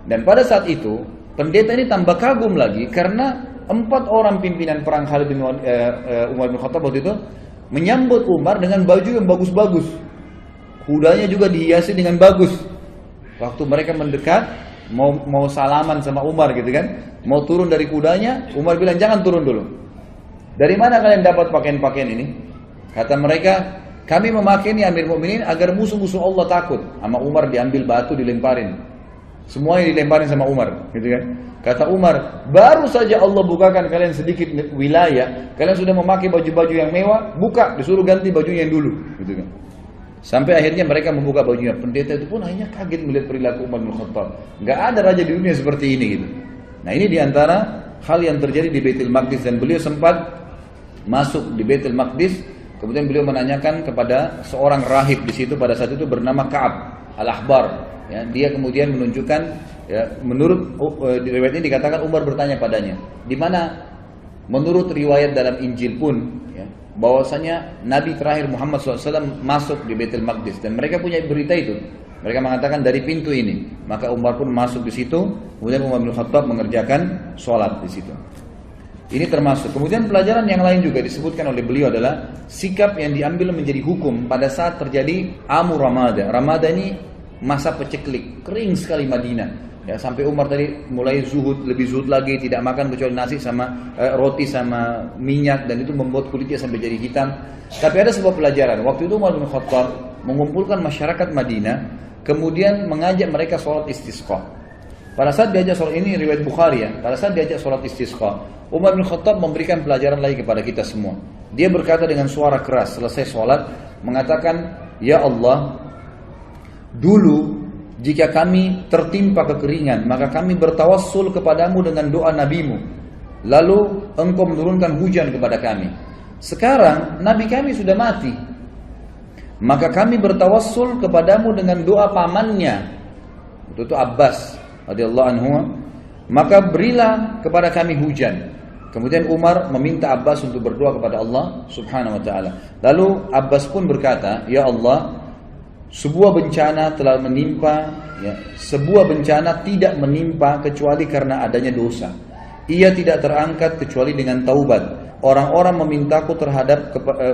Dan pada saat itu pendeta ini tambah kagum lagi karena 4 orang pimpinan perang Khalid bin Umar bin Khattab waktu itu menyambut Umar dengan baju yang bagus-bagus. Kudanya juga dihiasi dengan bagus. Waktu mereka mendekat mau salaman sama Umar gitu kan, mau turun dari kudanya, Umar bilang jangan turun dulu. Dari mana kalian dapat pakaian-pakaian ini? Kata mereka, kami memakai ini Amir Mu'minin agar musuh-musuh Allah takut. Sama Umar diambil batu dilemparin. Semuanya dilemparin sama Umar, gitu kan? Kata Umar, baru saja Allah bukakan kalian sedikit wilayah, kalian sudah memakai baju-baju yang mewah, buka, disuruh ganti bajunya yang dulu, gitu kan? Sampai akhirnya mereka membuka bajunya. Pendeta itu pun hanya kaget melihat perilaku Umar bin Khattab. Gak ada raja di dunia seperti ini gitu. Nah ini diantara hal yang terjadi di Baitul Maqdis. Dan beliau sempat masuk di Baitul Maqdis. Kemudian beliau menanyakan kepada seorang rahib di situ pada saat itu bernama Ka'ab Al-Ahbar. Ya, dia kemudian menunjukkan, ya, menurut di riwayat ini dikatakan Umar bertanya padanya, di mana menurut riwayat dalam Injil pun, ya, bahwasanya Nabi terakhir Muhammad SAW masuk di Baitul Maqdis dan mereka punya berita itu. Mereka mengatakan dari pintu ini. Maka Umar pun masuk di situ. Kemudian Umar bin Khattab mengerjakan sholat di situ. Ini termasuk. Kemudian pelajaran yang lain juga disebutkan oleh beliau adalah sikap yang diambil menjadi hukum pada saat terjadi Amu Ramada. Ramada ini masa peceklik, kering sekali Madinah. Ya, sampai Umar tadi mulai zuhud, lebih zuhud lagi, tidak makan kecuali nasi sama roti sama minyak, dan itu membuat kulitnya sampai jadi hitam. Tapi ada sebuah pelajaran. Waktu itu Umar bin Khattab mengumpulkan masyarakat Madinah, kemudian mengajak mereka sholat istisqa. Pada saat diajak sholat, ini riwayat Bukhari ya, pada saat diajak sholat istisqa, Umar bin Khattab memberikan pelajaran lagi kepada kita semua. Dia berkata dengan suara keras selesai sholat, mengatakan, ya Allah, dulu jika kami tertimpa kekeringan, maka kami bertawassul kepadamu dengan doa nabimu, lalu engkau menurunkan hujan kepada kami. Sekarang nabi kami sudah mati, maka kami bertawassul kepadamu dengan doa pamannya, itu Abbas radhiyallahu anhu, maka berilah kepada kami hujan. Kemudian Umar meminta Abbas untuk berdoa kepada Allah subhanahu wa ta'ala. Lalu Abbas pun berkata, ya Allah, sebuah bencana telah menimpa, ya, sebuah bencana tidak menimpa kecuali karena adanya dosa. Ia tidak terangkat kecuali dengan taubat. Orang-orang memintaku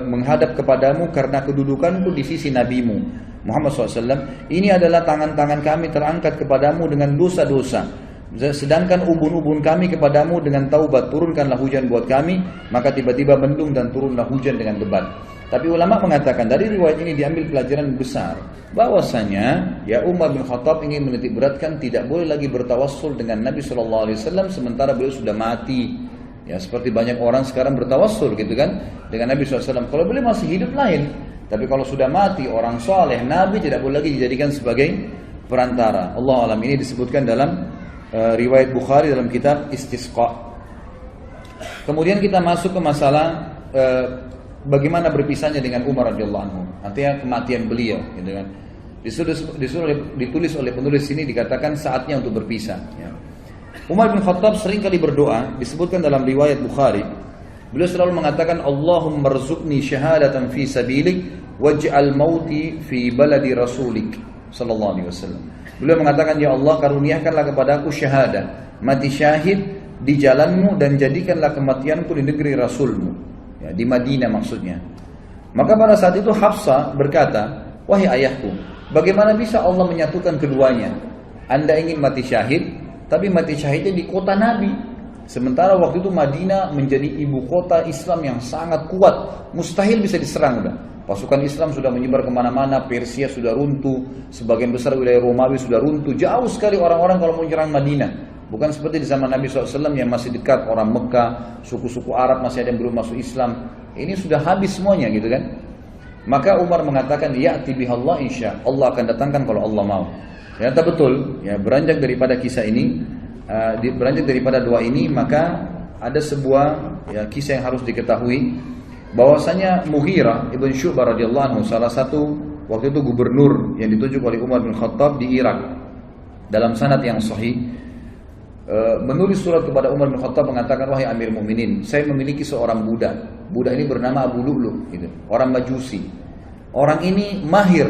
menghadap kepadamu karena kedudukanku di sisi nabimu Muhammad SAW. Ini adalah tangan-tangan kami terangkat kepadamu dengan dosa-dosa. Sedangkan ubun-ubun kami kepadamu dengan taubat. Turunkanlah hujan buat kami. Maka tiba-tiba mendung dan turunlah hujan dengan lebat. Tapi ulama mengatakan dari riwayat ini diambil pelajaran besar, bahwasanya ya Umar bin Khattab ingin menitik beratkan tidak boleh lagi bertawassul dengan Nabi SAW sementara beliau sudah mati. Ya, seperti banyak orang sekarang bertawassul gitu kan dengan Nabi SAW. Kalau beliau masih hidup lain, tapi kalau sudah mati orang soleh, Nabi tidak boleh lagi dijadikan sebagai perantara. Allah alam, ini disebutkan dalam riwayat Bukhari dalam kitab Istisqa. Kemudian kita masuk ke masalah bagaimana berpisahnya dengan Umar radhiyallahu anhu, artinya kematian beliau, gitu kan. Ditulis oleh penulis ini dikatakan saatnya untuk berpisah. Ya. Umar bin Khattab sering kali berdoa, disebutkan dalam riwayat Bukhari, beliau selalu mengatakan, Allahumma rzuqni syahadatan fi sabilik, waj'al mauti fi baladi rasulik, sallallahu alaihi wasallam. Beliau mengatakan, ya Allah, karuniakanlah kepadaku syahadah, mati syahid di jalanmu, dan jadikanlah kematianku di negeri Rasulmu. Ya, di Madinah maksudnya. Maka pada saat itu Hafsah berkata, wahai ayahku, bagaimana bisa Allah menyatukan keduanya? Anda ingin mati syahid, tapi mati syahidnya di kota Nabi. Sementara waktu itu Madinah menjadi ibu kota Islam yang sangat kuat, mustahil bisa diserang udah. Pasukan Islam sudah menyebar kemana-mana, Persia sudah runtuh, sebagian besar wilayah Romawi sudah runtuh, jauh sekali orang-orang kalau mau menyerang Madinah. Bukan seperti di zaman Nabi SAW yang masih dekat, orang Mekah, suku-suku Arab masih ada yang belum masuk Islam. Ini sudah habis semuanya gitu kan. Maka Umar mengatakan, ya'ti bihallah insya Allah akan datangkan kalau Allah mau. Ternyata betul, ya, beranjak daripada kisah ini, beranjak daripada doa ini, maka ada sebuah ya, kisah yang harus diketahui, bahwasanya Mughirah ibn Syu'bah radhiyallahu anhu, salah satu waktu itu gubernur yang ditunjuk oleh Umar bin Khattab di Irak, dalam sanad yang sahih, menulis surat kepada Umar bin Khattab mengatakan, wahai Amir Mukminin, saya memiliki seorang budak. Budak ini bernama Abu Lu'lu, gitu, orang Majusi. Orang ini mahir,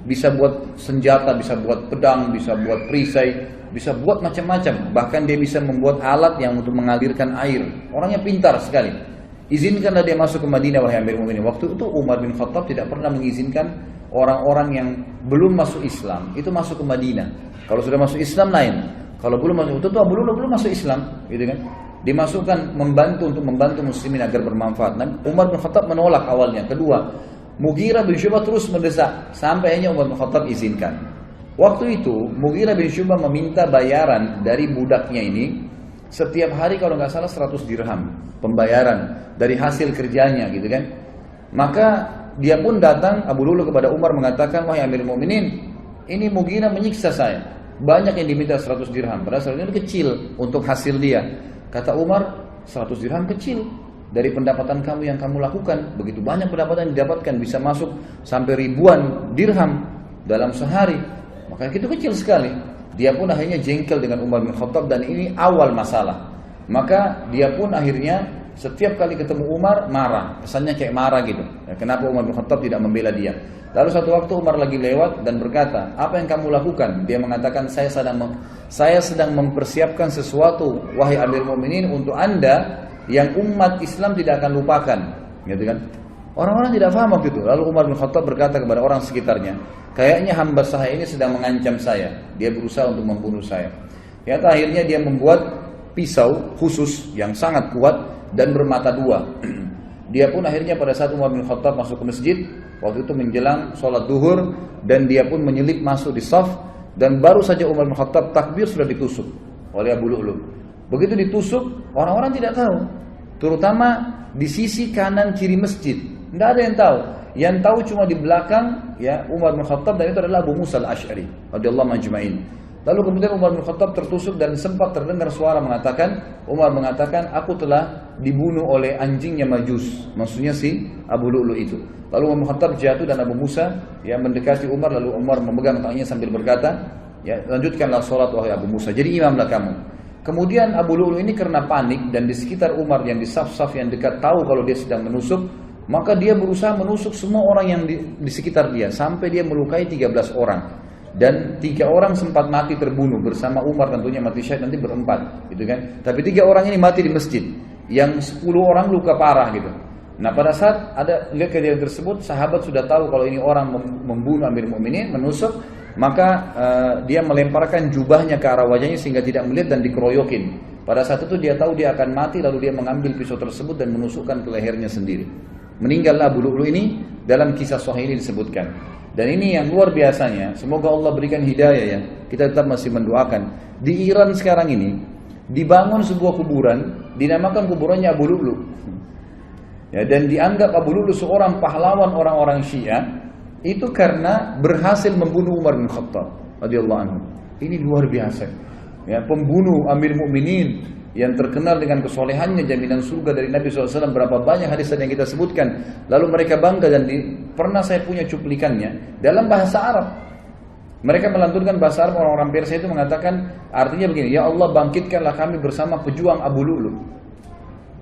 bisa buat senjata, bisa buat pedang, bisa buat perisai, bisa buat macam-macam. Bahkan dia bisa membuat alat yang untuk mengalirkan air. Orangnya pintar sekali. Izinkanlah dia masuk ke Madinah, wahai Amir Mukminin. Waktu itu Umar bin Khattab tidak pernah mengizinkan orang-orang yang belum masuk Islam itu masuk ke Madinah. Kalau sudah masuk Islam lain. Kalau belum masuk, itu Abu Lu'lu belum masuk Islam, gitu kan? Dimasukkan untuk membantu muslimin agar bermanfaat. Dan Umar bin Khattab menolak awalnya. Kedua, Mughirah bin Syu'bah terus mendesak sampai akhirnya Umar bin Khattab izinkan. Waktu itu Mughirah bin Syu'bah meminta bayaran dari budaknya ini setiap hari kalau nggak salah 100 dirham pembayaran dari hasil kerjanya, gitu kan? Maka dia pun datang, Abu Lu'lu, kepada Umar mengatakan, wahai Amir Mukminin, ini Mughirah menyiksa saya. Banyak yang diminta 100 dirham, padahal 100 dirham kecil untuk hasil dia. Kata Umar, 100 dirham kecil dari pendapatan kamu yang kamu lakukan. Begitu banyak pendapatan yang didapatkan, bisa masuk sampai ribuan dirham dalam sehari. Maka itu kecil sekali. Dia pun akhirnya jengkel dengan Umar bin Khattab dan ini awal masalah. Maka dia pun akhirnya setiap kali ketemu Umar marah, kesannya kayak marah gitu. Ya, kenapa Umar bin Khattab tidak membela dia? Lalu satu waktu Umar lagi lewat dan berkata, apa yang kamu lakukan? Dia mengatakan, saya sedang mempersiapkan sesuatu, wahai Amir Mu'minin, untuk anda yang umat Islam tidak akan lupakan, gitu kan? Orang-orang tidak paham waktu itu. Lalu Umar bin Khattab berkata kepada orang sekitarnya, kayaknya hamba saya ini sedang mengancam saya. Dia berusaha untuk membunuh saya. Akhirnya dia membuat pisau khusus yang sangat kuat dan bermata dua. Dia pun akhirnya pada saat Umar bin Khattab masuk ke masjid, waktu itu menjelang sholat duhur, dan dia pun menyelip masuk di saf, dan baru saja Umar bin Khattab takbir sudah ditusuk oleh Abu Lu'lu'. Begitu ditusuk, orang-orang tidak tahu, terutama di sisi kanan kiri masjid. Tidak ada yang tahu. Yang tahu cuma di belakang ya Umar bin Khattab, dan itu adalah Abu Musa al-Ash'ari radhiyallahu majma'in. Lalu kemudian Umar bin Khattab tertusuk dan sempat terdengar suara mengatakan, Umar mengatakan, aku telah dibunuh oleh anjingnya Majus, maksudnya si Abu Lu'lu' itu. Lalu Umar bin Khattab jatuh dan Abu Musa ya mendekati Umar, lalu Umar memegang tangannya sambil berkata, ya lanjutkanlah sholat wahai Abu Musa, jadi imamlah kamu. Kemudian Abu Lu'lu' ini karena panik dan di sekitar Umar yang di saf-saf yang dekat tahu kalau dia sedang menusuk, maka dia berusaha menusuk semua orang yang di sekitar dia sampai dia melukai 13 orang. Dan 3 orang sempat mati terbunuh bersama Umar, tentunya mati syahid nanti berempat gitu kan. Tapi 3 orang ini mati di masjid, yang 10 orang luka parah gitu. Nah pada saat ada lihat kejadian tersebut, sahabat sudah tahu kalau ini orang membunuh Amir Mu'minin, menusuk, maka dia melemparkan jubahnya ke arah wajahnya sehingga tidak melihat dan dikeroyokin. Pada saat itu dia tahu dia akan mati, lalu dia mengambil pisau tersebut dan menusukkan ke lehernya sendiri. Meninggallah Abu Lu'lu' ini, dalam kisah sahih ini disebutkan. Dan ini yang luar biasanya, semoga Allah berikan hidayah ya. Kita tetap masih mendoakan. Di Iran sekarang ini dibangun sebuah kuburan, dinamakan kuburannya Abu Lu'lu'. Ya, dan dianggap Abu Lu'lu' seorang pahlawan orang-orang Syiah itu karena berhasil membunuh Umar bin Khattab radhiyallahu anhu. Ini luar biasa. Ya, pembunuh Amir Mu'minin yang terkenal dengan kesolehannya, jaminan surga dari Nabi SAW, berapa banyak hadis yang kita sebutkan. Lalu mereka bangga dan pernah saya punya cuplikannya dalam bahasa Arab. Mereka melantunkan bahasa Arab, orang-orang Persia itu mengatakan artinya begini, ya Allah bangkitkanlah kami bersama pejuang Abu Lu'lu'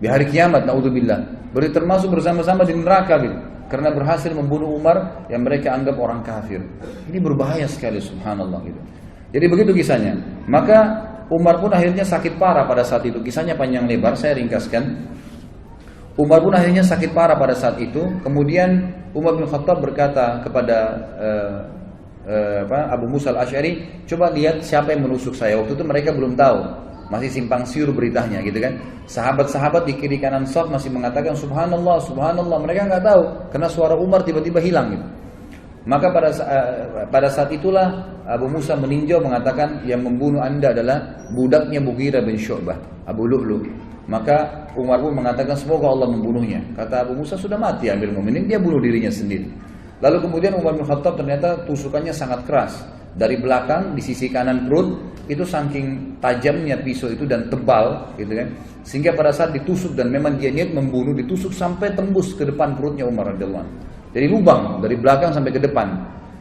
di hari kiamat, naudzubillah. Berarti termasuk bersama-sama di neraka gitu, karena berhasil membunuh Umar yang mereka anggap orang kafir. Ini berbahaya sekali, subhanallah gitu. Jadi begitu kisahnya. Maka Umar pun akhirnya sakit parah pada saat itu. Kisahnya panjang lebar, saya ringkaskan. Umar pun akhirnya sakit parah pada saat itu. Kemudian Umar bin Khattab berkata kepada Abu Musa al-Ash'ari, coba lihat siapa yang menusuk saya. Waktu itu mereka belum tahu, masih simpang siur beritanya gitu kan. Sahabat-sahabat di kiri kanan saf masih mengatakan subhanallah, subhanallah. Mereka nggak tahu karena suara Umar tiba-tiba hilang gitu. Maka pada saat itulah Abu Musa meninjau mengatakan yang membunuh anda adalah budaknya Mughirah bin Syu'bah, Abu Lu'lu'. Maka Umar pun mengatakan semoga Allah membunuhnya. Kata Abu Musa, sudah mati Amir Mu'minin, dia bunuh dirinya sendiri. Lalu kemudian Umar bin Khattab ternyata tusukannya sangat keras. Dari belakang di sisi kanan perut itu saking tajamnya pisau itu dan tebal gitu kan. Sehingga pada saat ditusuk dan memang dia niat membunuh, ditusuk sampai tembus ke depan perutnya Umar radhiyallahu anhu. Jadi lubang dari belakang sampai ke depan.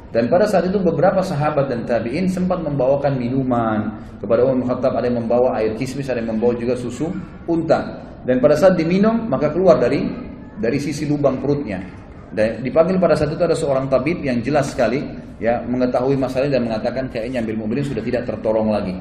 Dan pada saat itu beberapa sahabat dan tabi'in sempat membawakan minuman kepada Umar bin Khattab. Ada yang membawa air kismis, ada yang membawa juga susu unta. Dan pada saat diminum maka keluar dari sisi lubang perutnya. Dan dipanggil pada saat itu ada seorang tabib yang jelas sekali ya mengetahui masalah dan mengatakan kayaknya Amir Mu'minin sudah tidak tertolong lagi.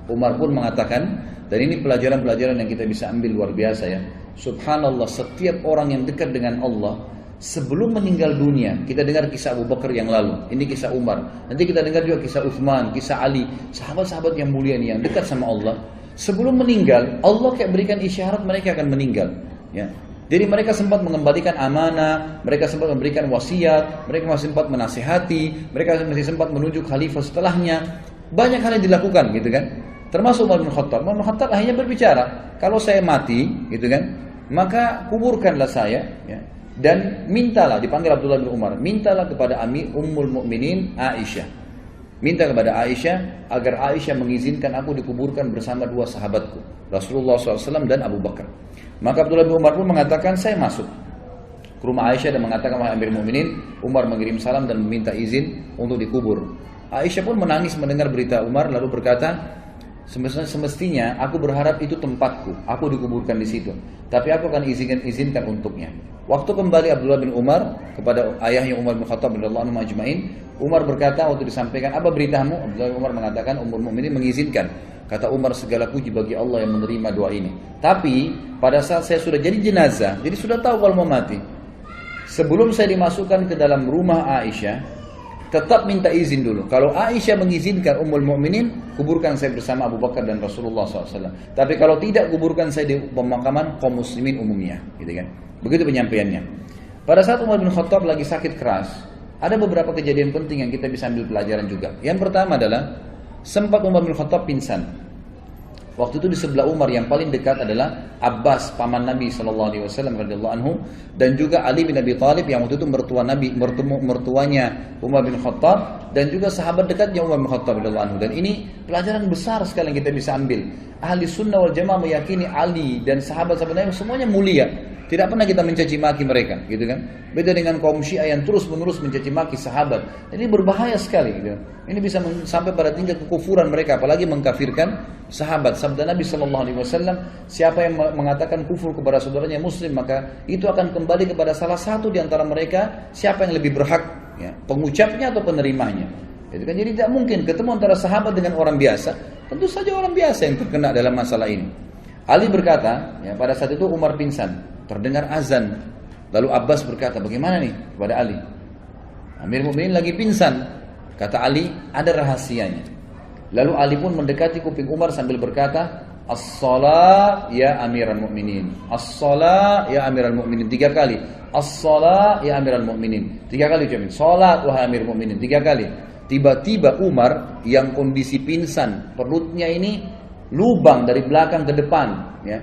Umar pun mengatakan, dan ini pelajaran-pelajaran yang kita bisa ambil luar biasa ya. Subhanallah, setiap orang yang dekat dengan Allah sebelum meninggal dunia, kita dengar kisah Abu Bakar yang lalu, ini kisah Umar, nanti kita dengar juga kisah Uthman, kisah Ali, sahabat-sahabat yang mulia nih yang dekat sama Allah. Sebelum meninggal, Allah kayak berikan isyarat mereka akan meninggal. Ya. Jadi mereka sempat mengembalikan amanah, mereka sempat memberikan wasiat, mereka masih sempat menasihati, mereka masih sempat menunjuk khalifah setelahnya. Banyak hal yang dilakukan, gitu kan? Termasuk Umar bin Khattab. Umar bin Khattab akhirnya berbicara, kalau saya mati, gitu kan, maka kuburkanlah saya, ya. Dan mintalah, dipanggil Abdullah bin Umar, mintalah kepada Ummul Mukminin Aisyah. Minta kepada Aisyah agar Aisyah mengizinkan aku dikuburkan bersama 2 sahabatku, Rasulullah SAW dan Abu Bakar. Maka Abdullah bin Umar pun mengatakan, saya masuk. ke rumah Aisyah dan mengatakan, wahai Amir Mukminin, Umar mengirim salam dan meminta izin untuk dikubur. Aisyah pun menangis mendengar berita Umar lalu berkata, semestinya aku berharap itu tempatku, aku dikuburkan di situ. Tapi aku akan izinkan untuknya. Waktu kembali Abdullah bin Umar kepada ayahnya Umar bin Khattab radhiyallahu anhu ajma'in, Umar berkata waktu disampaikan, apa beritamu? Abdullah bin Umar mengatakan, Ummul Mukminin mengizinkan. Kata Umar, segala puji bagi Allah yang menerima doa ini. Tapi pada saat saya sudah jadi jenazah, jadi sudah tahu kalau mau mati, sebelum saya dimasukkan ke dalam rumah Aisyah, tetap minta izin dulu. Kalau Aisyah mengizinkan Ummul Mukminin, kuburkan saya bersama Abu Bakar dan Rasulullah SAW. Tapi kalau tidak, kuburkan saya di pemakaman kaum muslimin umumnya, gitu kan? Begitu penyampaiannya. Pada saat Umar bin Khattab lagi sakit keras, ada beberapa kejadian penting yang kita bisa ambil pelajaran juga. Yang pertama adalah sempat Umar bin Khattab pingsan. Waktu itu di sebelah Umar yang paling dekat adalah Abbas, paman Nabi SAW radhiyallahu anhu, dan juga Ali bin Abi Thalib yang waktu itu mertuanya Umar bin Khattab, dan juga sahabat dekatnya Umar bin Khattab radhiyallahu anhu. Dan ini pelajaran besar sekali yang kita bisa ambil. Ahli sunnah wal jamaah meyakini Ali dan sahabat-sahabat Nabi semuanya mulia. Tidak pernah kita mencaci maki mereka, gitu kan? Beda dengan kaum Syiah yang terus-menerus mencaci maki sahabat. Ini berbahaya sekali, gitu. Ini bisa sampai pada tingkat kekufuran mereka, apalagi mengkafirkan sahabat. Sabda Nabi SAW, siapa yang mengatakan kufur kepada saudaranya Muslim, maka itu akan kembali kepada salah satu di antara mereka, siapa yang lebih berhak, ya, pengucapnya atau penerimanya. Gitu kan? Jadi tidak mungkin ketemu antara sahabat dengan orang biasa. Tentu saja orang biasa yang terkena dalam masalah ini. Ali berkata, ya, pada saat itu Umar pingsan. Terdengar azan. Lalu Abbas berkata, bagaimana nih kepada Ali? Amir Mukminin lagi pingsan. Kata Ali, ada rahasianya. Lalu Ali pun mendekati kuping Umar sambil berkata, As-salat ya Amiral Mukminin. As-salat ya Amiral Mukminin. 3 kali. As-salat ya Amiral Mukminin. 3 kali ucapin. Salat wahai Amir Mukminin. 3 kali. Tiba-tiba Umar yang kondisi pingsan, perutnya ini lubang dari belakang ke depan, ya,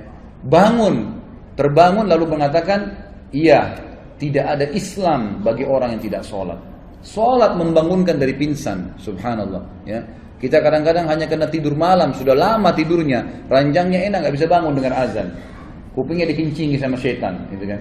terbangun lalu mengatakan, iya, tidak ada Islam bagi orang yang tidak sholat. Sholat membangunkan dari pingsan, subhanallah. Ya, kita kadang-kadang hanya kena tidur malam, sudah lama tidurnya, ranjangnya enak, nggak bisa bangun dengan azan, kupingnya dikincingi sama setan, gitu kan.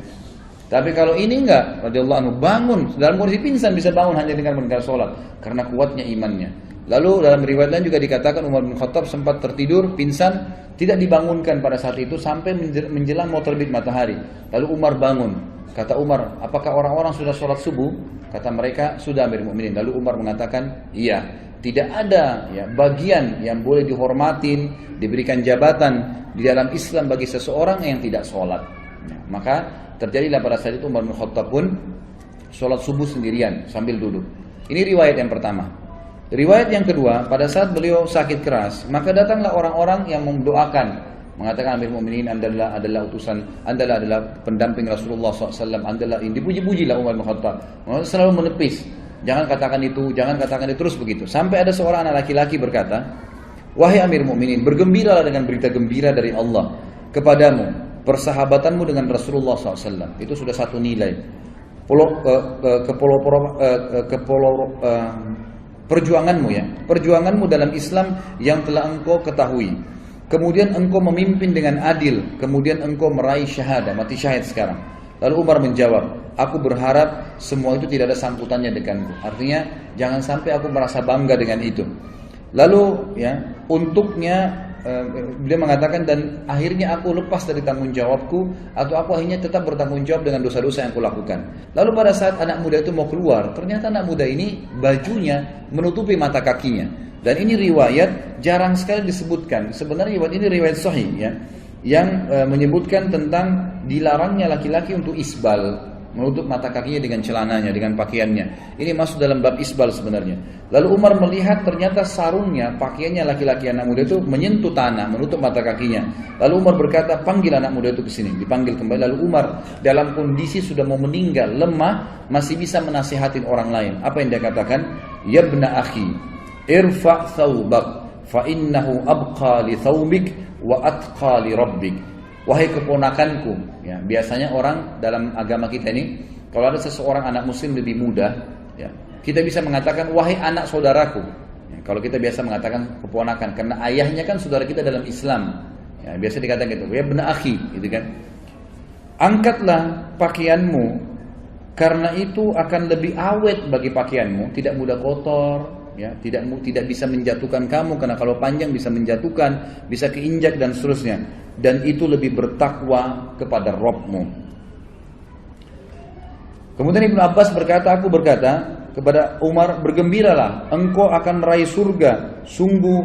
Tapi kalau ini enggak, radhiyallahu anhu, bangun dalam kondisi pingsan bisa bangun hanya dengan mendengar sholat, karena kuatnya imannya. Lalu dalam riwayat lain juga dikatakan Umar bin Khattab sempat tertidur, pingsan, tidak dibangunkan pada saat itu sampai menjelang mau terbit matahari. Lalu Umar bangun. Kata Umar, apakah orang-orang sudah sholat subuh? Kata mereka, sudah Amir Mukminin. Lalu Umar mengatakan, iya, tidak ada ya bagian yang boleh dihormatin, diberikan jabatan di dalam Islam bagi seseorang yang tidak sholat. Nah, maka terjadilah pada saat itu Umar bin Khattab pun sholat subuh sendirian sambil duduk. Ini riwayat yang pertama. Riwayat yang kedua, pada saat beliau sakit keras, maka datanglah orang-orang yang mendoakan, mengatakan Amir Mukminin adalah utusan, adalah pendamping Rasulullah SAW, adalah ini dipuji-pujilah Umar bin Khattab. Selalu menepis, jangan katakan itu, terus begitu. Sampai ada seorang anak laki-laki berkata, wahai Amir Mukminin, bergembiralah dengan berita gembira dari Allah kepadamu, persahabatanmu dengan Rasulullah SAW. Itu sudah satu nilai. Perjuanganmu ya, perjuanganmu dalam Islam yang telah engkau ketahui. Kemudian engkau memimpin dengan adil, kemudian engkau meraih syahadah, mati syahid sekarang. Lalu Umar menjawab, aku berharap semua itu tidak ada sambutannya denganku. Artinya jangan sampai aku merasa bangga dengan itu. Lalu ya, untuknya beliau mengatakan, dan akhirnya aku lepas dari tanggung jawabku, atau aku akhirnya tetap bertanggung jawab dengan dosa-dosa yang aku lakukan. Lalu pada saat anak muda itu mau keluar, ternyata anak muda ini bajunya menutupi mata kakinya. Dan ini riwayat jarang sekali disebutkan. Sebenarnya riwayat ini riwayat sahih ya, yang menyebutkan tentang dilarangnya laki-laki untuk isbal, menutup mata kakinya dengan celananya, dengan pakaiannya. Ini masuk dalam bab isbal sebenarnya. Lalu Umar melihat ternyata sarungnya, pakaiannya laki-laki anak muda itu menyentuh tanah, menutup mata kakinya. Lalu Umar berkata, panggil anak muda itu ke sini. Dipanggil kembali. Lalu Umar dalam kondisi sudah mau meninggal, lemah, masih bisa menasihatin orang lain. Apa yang dia katakan? Ya ibna akhi, irfa' thawbak, fa innahu abqa li thawbik wa atqa li rabbik. Wahai keponakanku, ya, biasanya orang dalam agama kita ini, kalau ada seseorang anak muslim lebih muda, ya, kita bisa mengatakan wahai anak saudaraku. Ya, kalau kita biasa mengatakan keponakan, karena ayahnya kan saudara kita dalam Islam. Ya, biasa dikatakan gitu, ya benar akhi, gitu kan. Angkatlah pakaianmu Karena itu akan lebih awet bagi pakaianmu, tidak mudah kotor, ya, tidak bisa menjatuhkan kamu, karena kalau panjang bisa menjatuhkan, bisa keinjak dan seterusnya. Dan itu lebih bertakwa kepada Rabbmu. Kemudian Ibnu Abbas berkata, aku berkata kepada Umar, bergembiralah, engkau akan meraih surga. Sungguh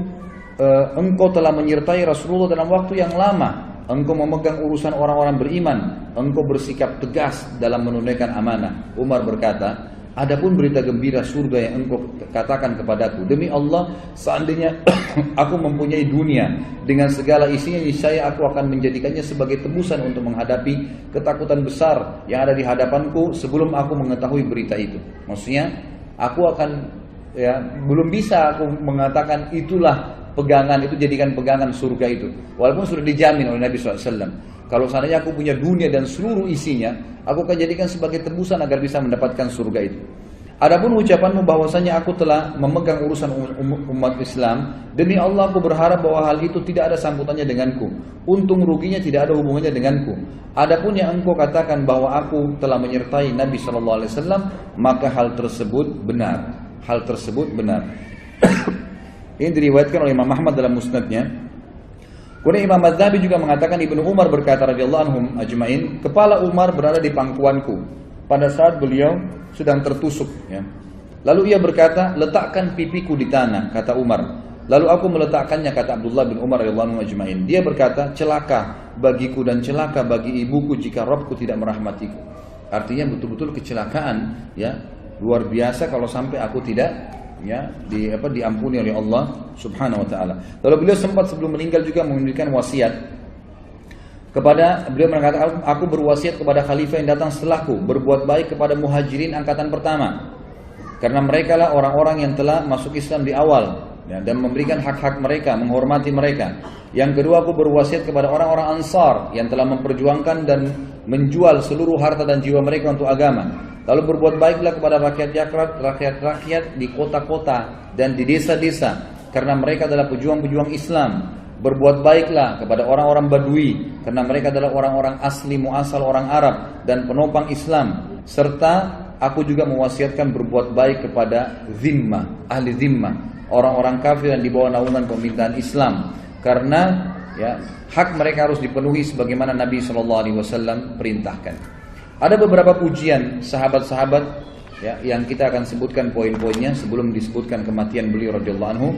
engkau telah menyertai Rasulullah dalam waktu yang lama. Engkau memegang urusan orang-orang beriman. Engkau bersikap tegas dalam menunaikan amanah. Umar berkata, adapun berita gembira surga yang engkau katakan kepadaku, demi Allah, seandainya aku mempunyai dunia dengan segala isinya, niscaya aku akan menjadikannya sebagai tebusan untuk menghadapi ketakutan besar yang ada di hadapanku sebelum aku mengetahui berita itu. Maksudnya, aku akan, ya, belum bisa aku mengatakan itulah pegangan, itu jadikan pegangan surga itu, walaupun sudah dijamin oleh Nabi SAW. Kalau seandainya aku punya dunia dan seluruh isinya, aku akan jadikan sebagai tebusan agar bisa mendapatkan surga itu. Adapun ucapanmu bahwasanya aku telah memegang urusan umat Islam, demi Allah aku berharap bahwa hal itu tidak ada sambutannya denganku. Untung ruginya tidak ada hubungannya denganku. Adapun yang engkau katakan bahwa aku telah menyertai Nabi SAW, maka hal tersebut benar. Hal tersebut benar. Ini diriwayatkan oleh Imam Ahmad dalam musnadnya. Kemudian Imam Az-Zahabi juga mengatakan, Ibnu Umar berkata radhiyallahu anhum ajma'in, kepala Umar berada di pangkuanku pada saat beliau sedang tertusuk, ya. Lalu ia berkata, letakkan pipiku di tanah, kata Umar. Lalu aku meletakkannya, kata Abdullah bin Umar radhiyallahu anhu ajma'in. Dia berkata, celaka bagiku dan celaka bagi ibuku jika Rabbku tidak merahmatiku. Artinya betul-betul kecelakaan, ya, luar biasa kalau sampai aku tidak, ya, diampuni oleh Allah Subhanahu wa taala. Lalu beliau sempat sebelum meninggal juga memberikan wasiat kepada, beliau mengatakan, aku berwasiat kepada khalifah yang datang setelahku, berbuat baik kepada muhajirin angkatan pertama, karena mereka lah orang-orang yang telah masuk Islam di awal, ya, dan memberikan hak-hak mereka, menghormati mereka. Yang kedua, aku berwasiat kepada orang-orang Ansar yang telah memperjuangkan dan menjual seluruh harta dan jiwa mereka untuk agama. Lalu berbuat baiklah kepada rakyat-rakyat di kota-kota dan di desa-desa, karena mereka adalah pejuang-pejuang Islam. Berbuat baiklah kepada orang-orang Badui, karena mereka adalah orang-orang asli muasal orang Arab dan penopang Islam. Serta aku juga mewasiatkan berbuat baik kepada zimmah, ahli zimmah, orang-orang kafir yang di bawah naungan pemerintahan Islam, karena, ya, hak mereka harus dipenuhi sebagaimana Nabi SAW perintahkan. Ada beberapa pujian sahabat-sahabat, ya, yang kita akan sebutkan poin-poinnya sebelum disebutkan kematian beliau radhiyallahu anhu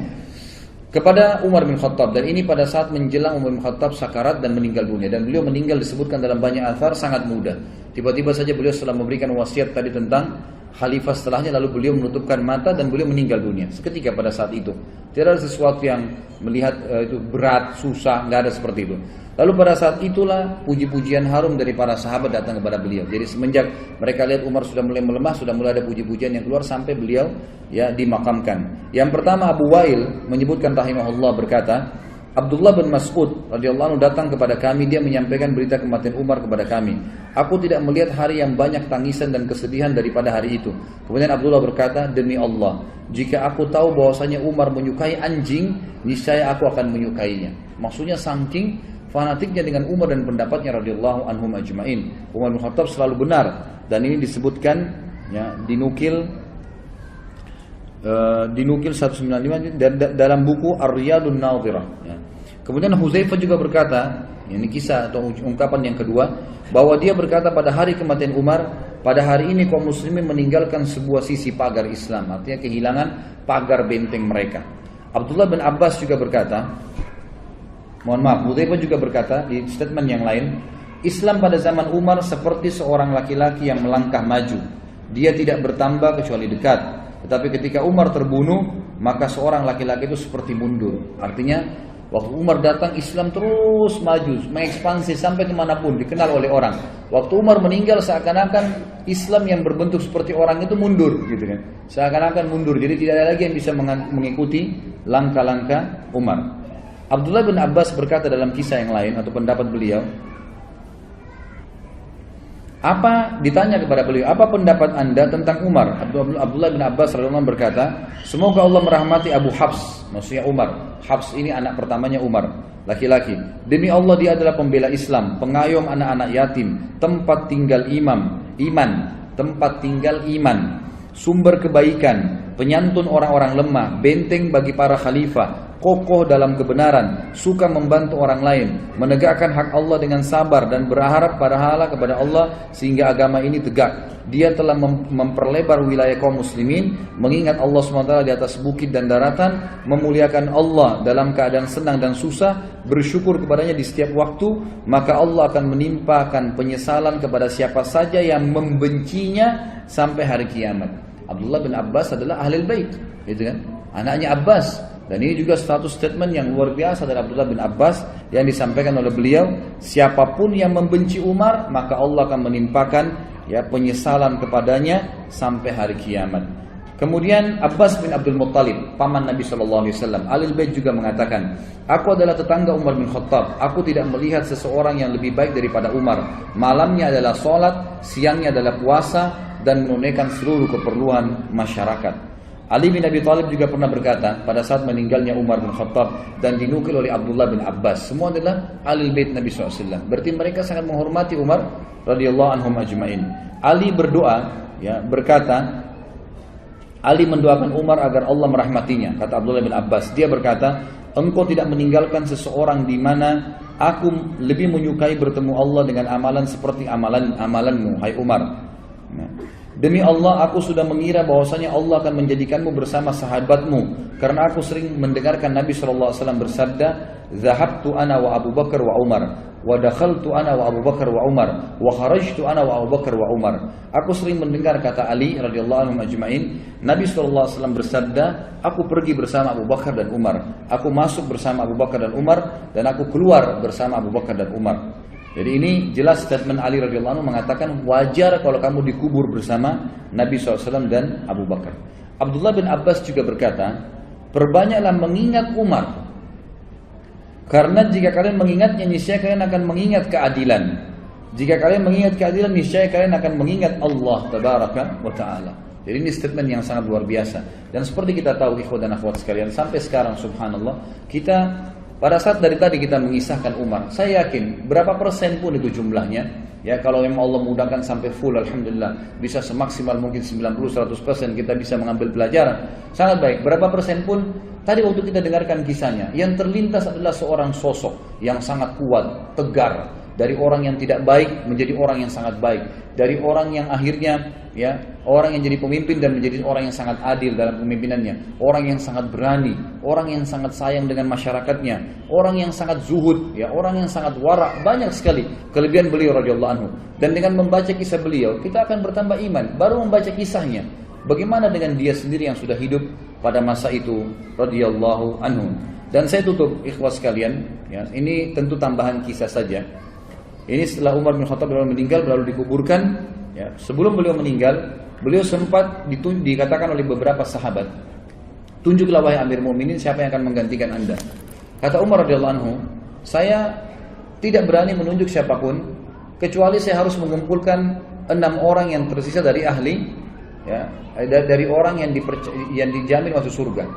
kepada Umar bin Khattab, dan ini pada saat menjelang Umar bin Khattab sakarat dan meninggal dunia, dan beliau meninggal disebutkan dalam banyak athar sangat muda. Tiba-tiba saja beliau setelah memberikan wasiat tadi tentang khalifah setelahnya, lalu beliau menutupkan mata dan beliau meninggal dunia seketika pada saat itu. Tidak ada sesuatu yang melihat itu berat, susah, nggak ada seperti itu. Lalu pada saat itulah puji-pujian harum dari para sahabat datang kepada beliau. Jadi semenjak mereka lihat Umar sudah mulai melemah, sudah mulai ada puji-pujian yang keluar sampai beliau, ya, dimakamkan. Yang pertama, Abu Wail menyebutkan rahimahullah berkata, Abdullah bin Mas'ud radhiyallahu anhu datang kepada kami, dia menyampaikan berita kematian Umar kepada kami. Aku tidak melihat hari yang banyak tangisan dan kesedihan daripada hari itu. Kemudian Abdullah berkata, demi Allah, jika aku tahu bahwasanya Umar menyukai anjing, niscaya aku akan menyukainya. Maksudnya saking fanatiknya dengan Umar dan pendapatnya radhiyallahu anhum ajma'in. Umar bin Khattab selalu benar, dan ini disebutkan, ya, dinukil 195 dalam buku Ar-Riyadun Nadhirah, ya. Kemudian Huzaifah juga berkata, ini kisah atau ungkapan yang kedua, bahwa dia berkata pada hari kematian Umar, pada hari ini kaum muslimin meninggalkan sebuah sisi pagar Islam, artinya kehilangan pagar benteng mereka. Abdullah bin Abbas juga berkata, Hudzaifah juga berkata di statement yang lain, Islam pada zaman Umar seperti seorang laki-laki yang melangkah maju. Dia tidak bertambah kecuali dekat. Tetapi ketika Umar terbunuh, maka seorang laki-laki itu seperti mundur. Artinya waktu Umar datang, Islam terus maju, mengekspansi sampai kemanapun, dikenal oleh orang. Waktu Umar meninggal, seakan-akan Islam yang berbentuk seperti orang itu mundur, gitu kan? Seakan-akan mundur. Jadi tidak ada lagi yang bisa mengikuti langkah-langkah Umar. Abdullah bin Abbas berkata dalam kisah yang lain atau pendapat beliau, ditanya kepada beliau, apa pendapat anda tentang Umar? Abdullah bin Abbas radhiyallahu anhu berkata, semoga Allah merahmati Abu Hafs, maksudnya Umar. Hafs ini anak pertamanya Umar, laki-laki. Demi Allah, dia adalah pembela Islam, pengayom anak-anak yatim, tempat tinggal iman, tempat tinggal iman, sumber kebaikan, penyantun orang-orang lemah, benteng bagi para khalifah, kokoh dalam kebenaran, suka membantu orang lain, menegakkan hak Allah dengan sabar dan berharap pahala kepada Allah sehingga agama ini tegak. Dia telah memperlebar wilayah kaum muslimin, mengingat Allah SWT di atas bukit dan daratan, memuliakan Allah dalam keadaan senang dan susah, bersyukur kepadanya di setiap waktu, maka Allah akan menimpakan penyesalan kepada siapa saja yang membencinya sampai hari kiamat. Abdullah bin Abbas adalah ahlul bait, gitu kan? Anaknya Abbas. Dan ini juga status statement yang luar biasa dari Abdullah bin Abbas yang disampaikan oleh beliau, siapapun yang membenci Umar, maka Allah akan menimpakan penyesalan kepadanya sampai hari kiamat. Kemudian Abbas bin Abdul Muttalib, paman Nabi SAW, Ahlul Bait juga mengatakan, aku adalah tetangga Umar bin Khattab, aku tidak melihat seseorang yang lebih baik daripada Umar. Malamnya adalah sholat, siangnya adalah puasa, dan menunaikan seluruh keperluan masyarakat. Ali bin Abi Thalib juga pernah berkata pada saat meninggalnya Umar bin Khattab, dan dinukil oleh Abdullah bin Abbas, semua adalah Ahlul Bait Nabi SAW. Berarti mereka sangat menghormati Umar radhiyallahu anhum ajma'in. Ali berdoa, berkata, Ali mendoakan Umar agar Allah merahmatinya. Kata Abdullah bin Abbas, dia berkata, engkau tidak meninggalkan seseorang di mana aku lebih menyukai bertemu Allah dengan amalan seperti amalanmu, hai Umar. Demi Allah, aku sudah mengira bahwasanya Allah akan menjadikanmu bersama sahabatmu, karena aku sering mendengarkan Nabi SAW bersabda, "Zahabtu ana wa Abu Bakar wa Umar, wa dakhaltu ana wa Abu Bakar wa Umar, wa kharajtu ana wa Abu Bakar wa Umar." Aku sering mendengar, kata Ali radhiyallahu anhu ajma'in, Nabi SAW bersabda, aku pergi bersama Abu Bakar dan Umar, aku masuk bersama Abu Bakar dan Umar, dan aku keluar bersama Abu Bakar dan Umar. Jadi ini jelas statement Ali radhiyallahu anhu mengatakan wajar kalau kamu dikubur bersama Nabi SAW dan Abu Bakar. Abdullah bin Abbas juga berkata, perbanyaklah mengingat Umar, karena jika kalian mengingatnya, niscaya kalian akan mengingat keadilan. Jika kalian mengingat keadilan, niscaya kalian akan mengingat Allah tabaraka wa ta'ala. Jadi ini statement yang sangat luar biasa. Dan seperti kita tahu ikhwan dan akhwat sekalian, sampai sekarang subhanallah, kita pada saat dari tadi kita mengisahkan Umar, saya yakin berapa persen pun itu jumlahnya, ya kalau memang Allah mudahkan sampai full, alhamdulillah, bisa semaksimal mungkin 90-100% kita bisa mengambil pelajaran, sangat baik. Berapa persen pun tadi waktu kita dengarkan kisahnya, yang terlintas adalah seorang sosok yang sangat kuat, tegar, dari orang yang tidak baik menjadi orang yang sangat baik, dari orang yang akhirnya orang yang jadi pemimpin dan menjadi orang yang sangat adil dalam pemimpinannya, orang yang sangat berani, orang yang sangat sayang dengan masyarakatnya, orang yang sangat zuhud, orang yang sangat wara', banyak sekali kelebihan beliau radhiyallahu anhu. Dan dengan membaca kisah beliau, kita akan bertambah iman. Baru membaca kisahnya, bagaimana dengan dia sendiri yang sudah hidup pada masa itu radhiyallahu anhu. Dan saya tutup ikhwas sekalian, ini tentu tambahan kisah saja. Ini setelah Umar bin Khattab meninggal lalu dikuburkan. Sebelum beliau meninggal, beliau sempat dikatakan oleh beberapa sahabat, tunjuklah wahai Amir Mu'minin siapa yang akan menggantikan anda. Kata Umar radhiyallahu anhu, saya tidak berani menunjuk siapapun kecuali saya harus mengumpulkan 6 orang yang tersisa dari ahli, dari orang yang dijamin masuk surga.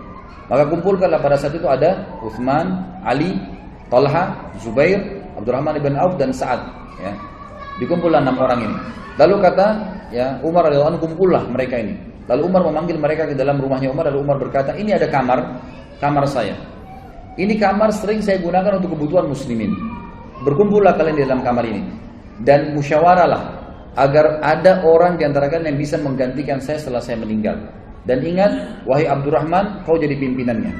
Maka kumpulkanlah pada saat itu ada Utsman, Ali, Talha, Zubair, Abdurrahman ibn Auf dan Sa'ad. Dikumpullah 6 orang ini. Lalu kata Umar radhiyallahu anhu, kumpullah mereka ini. Lalu Umar memanggil mereka ke dalam rumahnya Umar. Lalu Umar berkata, ini ada kamar saya. Ini kamar sering saya gunakan untuk kebutuhan muslimin. Berkumpullah kalian di dalam kamar ini dan musyawarahlah agar ada orang di antara kalian yang bisa menggantikan saya setelah saya meninggal. Dan ingat, wahai Abdurrahman, kau jadi pimpinannya.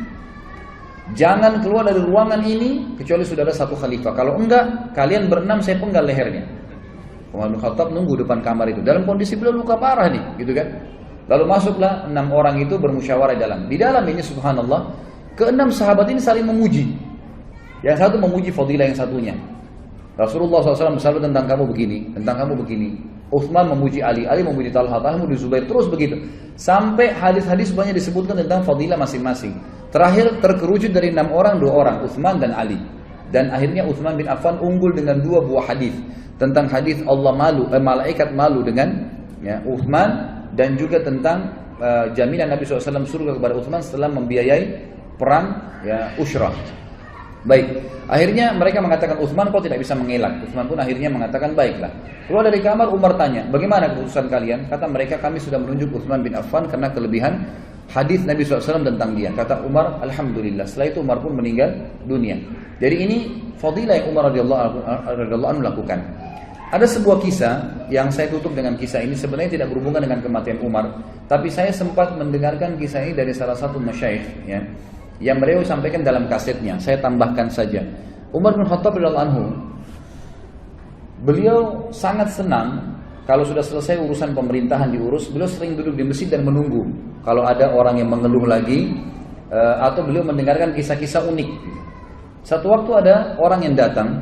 Jangan keluar dari ruangan ini kecuali sudah ada satu khalifah. Kalau enggak, kalian berenam saya penggal lehernya. Umar bin Khattab nunggu depan kamar itu dalam kondisi beliau luka parah nih, gitu kan? Lalu masuklah 6 orang itu bermusyawarah di dalam ini subhanallah, ke-6 sahabat ini saling memuji. Yang satu memuji fadilah yang satunya. Rasulullah SAW bersabda tentang kamu begini, tentang kamu begini. Utsman memuji Ali, Ali memuji Talha, Talha memuji Zubair, terus begitu. Sampai hadis-hadis banyak disebutkan tentang fadilah masing-masing. Terakhir terkerucut dari 6 orang, 2 orang, Utsman dan Ali. Dan akhirnya Utsman bin Affan unggul dengan 2 buah hadis. Tentang hadis Allah malaikat malu dengan Utsman, dan juga tentang jaminan Nabi SAW surga kepada Utsman setelah membiayai perang Ushrah. Baik, akhirnya mereka mengatakan Utsman kok tidak bisa mengelak. Utsman pun akhirnya mengatakan baiklah. Keluar dari kamar, Umar tanya, bagaimana keputusan kalian? Kata mereka, kami sudah menunjuk Utsman bin Affan karena kelebihan hadis Nabi SAW tentang dia. Kata Umar, alhamdulillah. Setelah itu Umar pun meninggal dunia. Jadi ini fadilah yang Umar radhiyallahu anhu lakukan. Ada sebuah kisah yang saya tutup dengan kisah ini, sebenarnya tidak berhubungan dengan kematian Umar, tapi saya sempat mendengarkan kisah ini dari salah satu masyayikh, ya, yang beliau sampaikan dalam kasetnya. Saya tambahkan saja. Umar bin Khattab radhiyallahu anhu, beliau sangat senang kalau sudah selesai urusan pemerintahan diurus, beliau sering duduk di masjid dan menunggu kalau ada orang yang mengeluh lagi, atau beliau mendengarkan kisah-kisah unik. Satu waktu ada orang yang datang,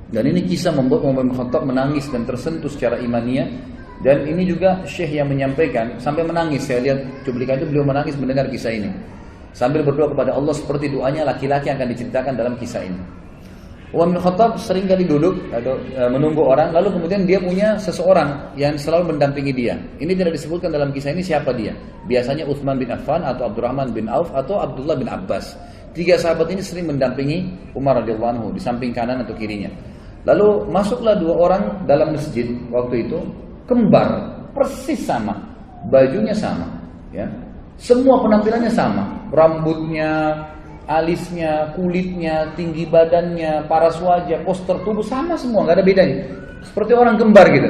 dan ini kisah membuat Umar bin Khattab menangis dan tersentuh secara imaniyah. Dan ini juga syekh yang menyampaikan sampai menangis. Saya lihat cuplikan itu, beliau menangis mendengar kisah ini, sambil berdoa kepada Allah seperti doanya laki-laki yang akan diceritakan dalam kisah ini. Umar bin Khattab sering kali duduk atau menunggu orang, lalu kemudian dia punya seseorang yang selalu mendampingi dia. Ini tidak disebutkan dalam kisah ini siapa dia. Biasanya Utsman bin Affan atau Abdurrahman bin Auf atau Abdullah bin Abbas. Tiga sahabat ini sering mendampingi Umar radhiyallahu anhu di samping kanan atau kirinya. Lalu masuklah dua orang dalam masjid waktu itu, kembar, persis sama, bajunya sama, ya. Semua penampilannya sama, rambutnya, alisnya, kulitnya, tinggi badannya, paras wajah, poster tubuh sama semua, nggak ada bedanya. Seperti orang kembar gitu.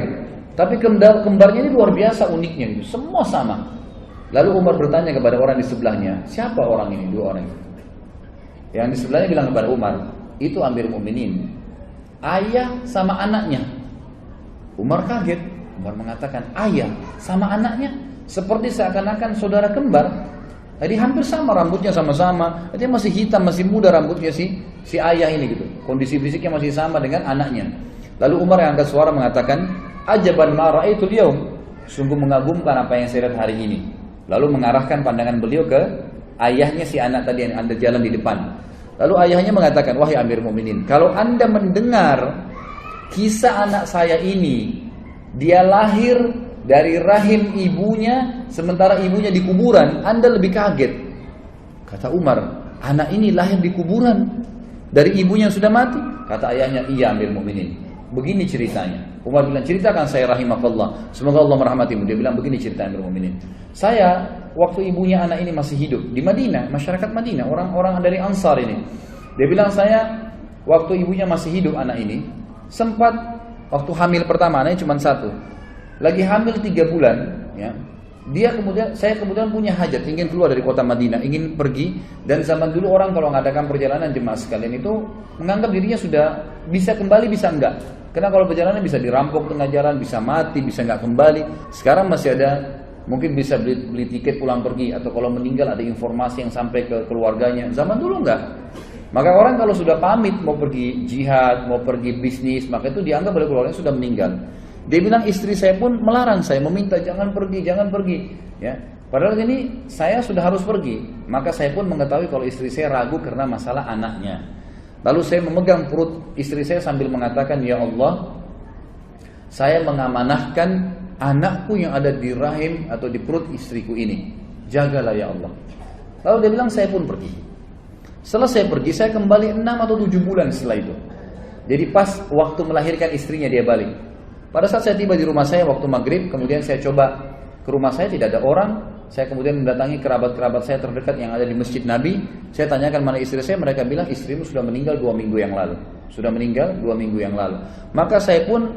Tapi kembarnya ini luar biasa uniknya gitu. Semua sama. Lalu Umar bertanya kepada orang di sebelahnya, siapa orang ini, dua orang itu? Yang di sebelahnya bilang kepada Umar, itu Amir Mukminin, ayah sama anaknya. Umar kaget. Umar mengatakan, ayah sama anaknya, seperti seakan-akan saudara kembar. Jadi hampir sama, rambutnya sama-sama. Dia masih hitam, masih muda rambutnya si ayah ini gitu. Kondisi fisiknya masih sama dengan anaknya. Lalu Umar yang angkat suara mengatakan, ajaban ma ra'aitul yaum, sungguh mengagumkan apa yang saya lihat hari ini. Lalu mengarahkan pandangan beliau ke ayahnya si anak tadi yang Anda jalan di depan. Lalu ayahnya mengatakan, wahai Amir Mukminin, kalau Anda mendengar kisah anak saya ini, dia lahir dari rahim ibunya, sementara ibunya di kuburan, Anda lebih kaget. Kata Umar, anak ini lahir di kuburan dari ibunya yang sudah mati. Kata ayahnya, iya Amir Mukminin, begini ceritanya. Umar bilang, ceritakan saya rahimakallah, semoga Allah merahmatimu. Dia bilang, begini cerita Amir Mukminin, saya waktu ibunya anak ini masih hidup di Madinah, masyarakat Madinah, orang-orang dari Ansar ini. Dia bilang, saya waktu ibunya masih hidup anak ini, sempat waktu hamil pertama, anaknya cuma satu, lagi hamil 3 bulan, ya. Saya kemudian punya hajat, ingin keluar dari kota Madinah, ingin pergi. Dan zaman dulu orang kalau mengadakan perjalanan jemaah sekalian itu menganggap dirinya sudah bisa kembali, bisa enggak. Karena kalau perjalanan bisa dirampok tengah jalan, bisa mati, bisa enggak kembali. Sekarang masih ada, mungkin bisa beli tiket pulang pergi, atau kalau meninggal ada informasi yang sampai ke keluarganya. Zaman dulu enggak. Maka orang kalau sudah pamit mau pergi jihad, mau pergi bisnis, maka itu dianggap oleh keluarganya sudah meninggal. Dia bilang, istri saya pun melarang saya, meminta jangan pergi, ya. Padahal ini saya sudah harus pergi. Maka saya pun mengetahui kalau istri saya ragu karena masalah anaknya. Lalu saya memegang perut istri saya sambil mengatakan, ya Allah, saya mengamanahkan anakku yang ada di rahim atau di perut istriku ini, jagalah ya Allah. Lalu dia bilang, saya pun pergi. Setelah saya pergi, saya kembali 6 atau 7 bulan setelah itu. Jadi pas waktu melahirkan istrinya dia balik. Pada saat saya tiba di rumah saya waktu maghrib, kemudian saya coba ke rumah saya, tidak ada orang. Saya kemudian mendatangi kerabat-kerabat saya terdekat yang ada di Masjid Nabi. Saya tanyakan mana istri saya, mereka bilang istrimu sudah meninggal 2 minggu yang lalu. Sudah meninggal 2 minggu yang lalu. Maka saya pun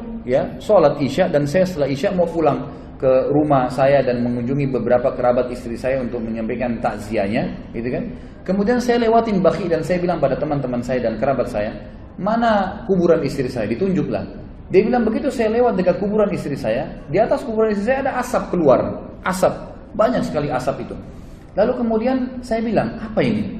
sholat Isya, dan saya setelah Isya mau pulang ke rumah saya dan mengunjungi beberapa kerabat istri saya untuk menyampaikan takziahnya, gitu kan. Kemudian saya lewatin Baqi dan saya bilang pada teman-teman saya dan kerabat saya, mana kuburan istri saya? Ditunjuklah. Dia bilang, begitu saya lewat dekat kuburan istri saya, di atas kuburan istri saya ada asap keluar, asap, banyak sekali asap itu. Lalu kemudian saya bilang, apa ini?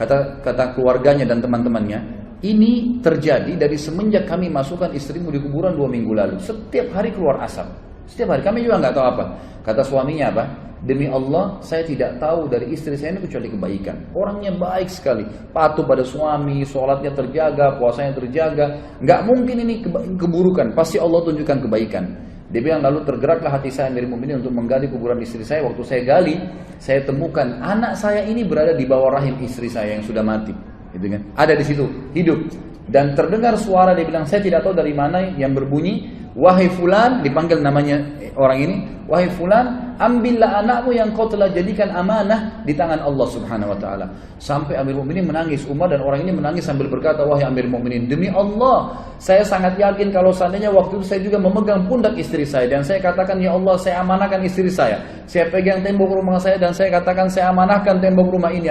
Kata keluarganya dan teman-temannya, ini terjadi dari semenjak kami masukkan istrimu di kuburan 2 minggu lalu. Setiap hari keluar asap, setiap hari. Kami juga nggak tahu apa. Kata suaminya apa? Demi Allah, saya tidak tahu dari istri saya ini kecuali kebaikan. Orangnya baik sekali, patuh pada suami, sholatnya terjaga, puasanya terjaga. Nggak mungkin ini keburukan, pasti Allah tunjukkan kebaikan. Dia bilang, lalu tergeraklah hati saya Amir Mukminin untuk menggali kuburan istri saya. Waktu saya gali, saya temukan anak saya ini berada di bawah rahim istri saya yang sudah mati. gitu kan? Ada di situ, hidup. Dan terdengar suara, dia bilang, saya tidak tahu dari mana yang berbunyi, wahai fulan, dipanggil namanya orang ini, wahai fulan, ambillah anakmu yang kau telah jadikan amanah di tangan Allah Subhanahu wa taala. Sampai Amir Mukminin menangis, Umar dan orang ini menangis sambil berkata, wahai Amir Mukminin, demi Allah, saya sangat yakin kalau seandainya waktu itu saya juga memegang pundak istri saya dan saya katakan, ya Allah, saya amanahkan istri saya. Saya pegang tembok rumah saya dan saya katakan, saya amanahkan tembok rumah ini,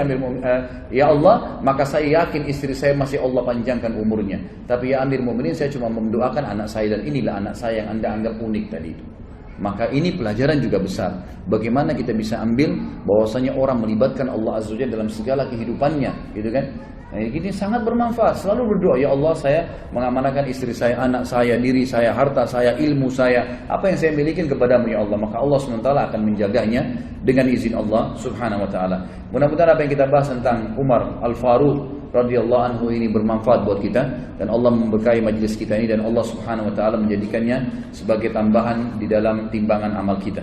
ya Allah, maka saya yakin istri saya masih Allah panjangkan umurnya. Tapi ya Amir Mukminin, saya cuma mendoakan anak saya dan inilah anak saya yang Anda anggap unik tadi itu. Maka ini pelajaran juga besar. Bagaimana kita bisa ambil bahwasanya orang melibatkan Allah Azza wa Jalla dalam segala kehidupannya, gitu kan? Nah, ini sangat bermanfaat. Selalu berdoa, ya Allah, saya mengamanahkan istri saya, anak saya, diri saya, harta saya, ilmu saya, apa yang saya miliki kepadamu ya Allah. Maka Allah SWT akan menjaganya dengan izin Allah Subhanahu wa taala. Mudah-mudahan apa yang kita bahas tentang Umar Al-Faruq radhiyallahu anhu ini bermanfaat buat kita, dan Allah memberkahi majlis kita ini, dan Allah Subhanahu wa taala menjadikannya sebagai tambahan di dalam timbangan amal kita.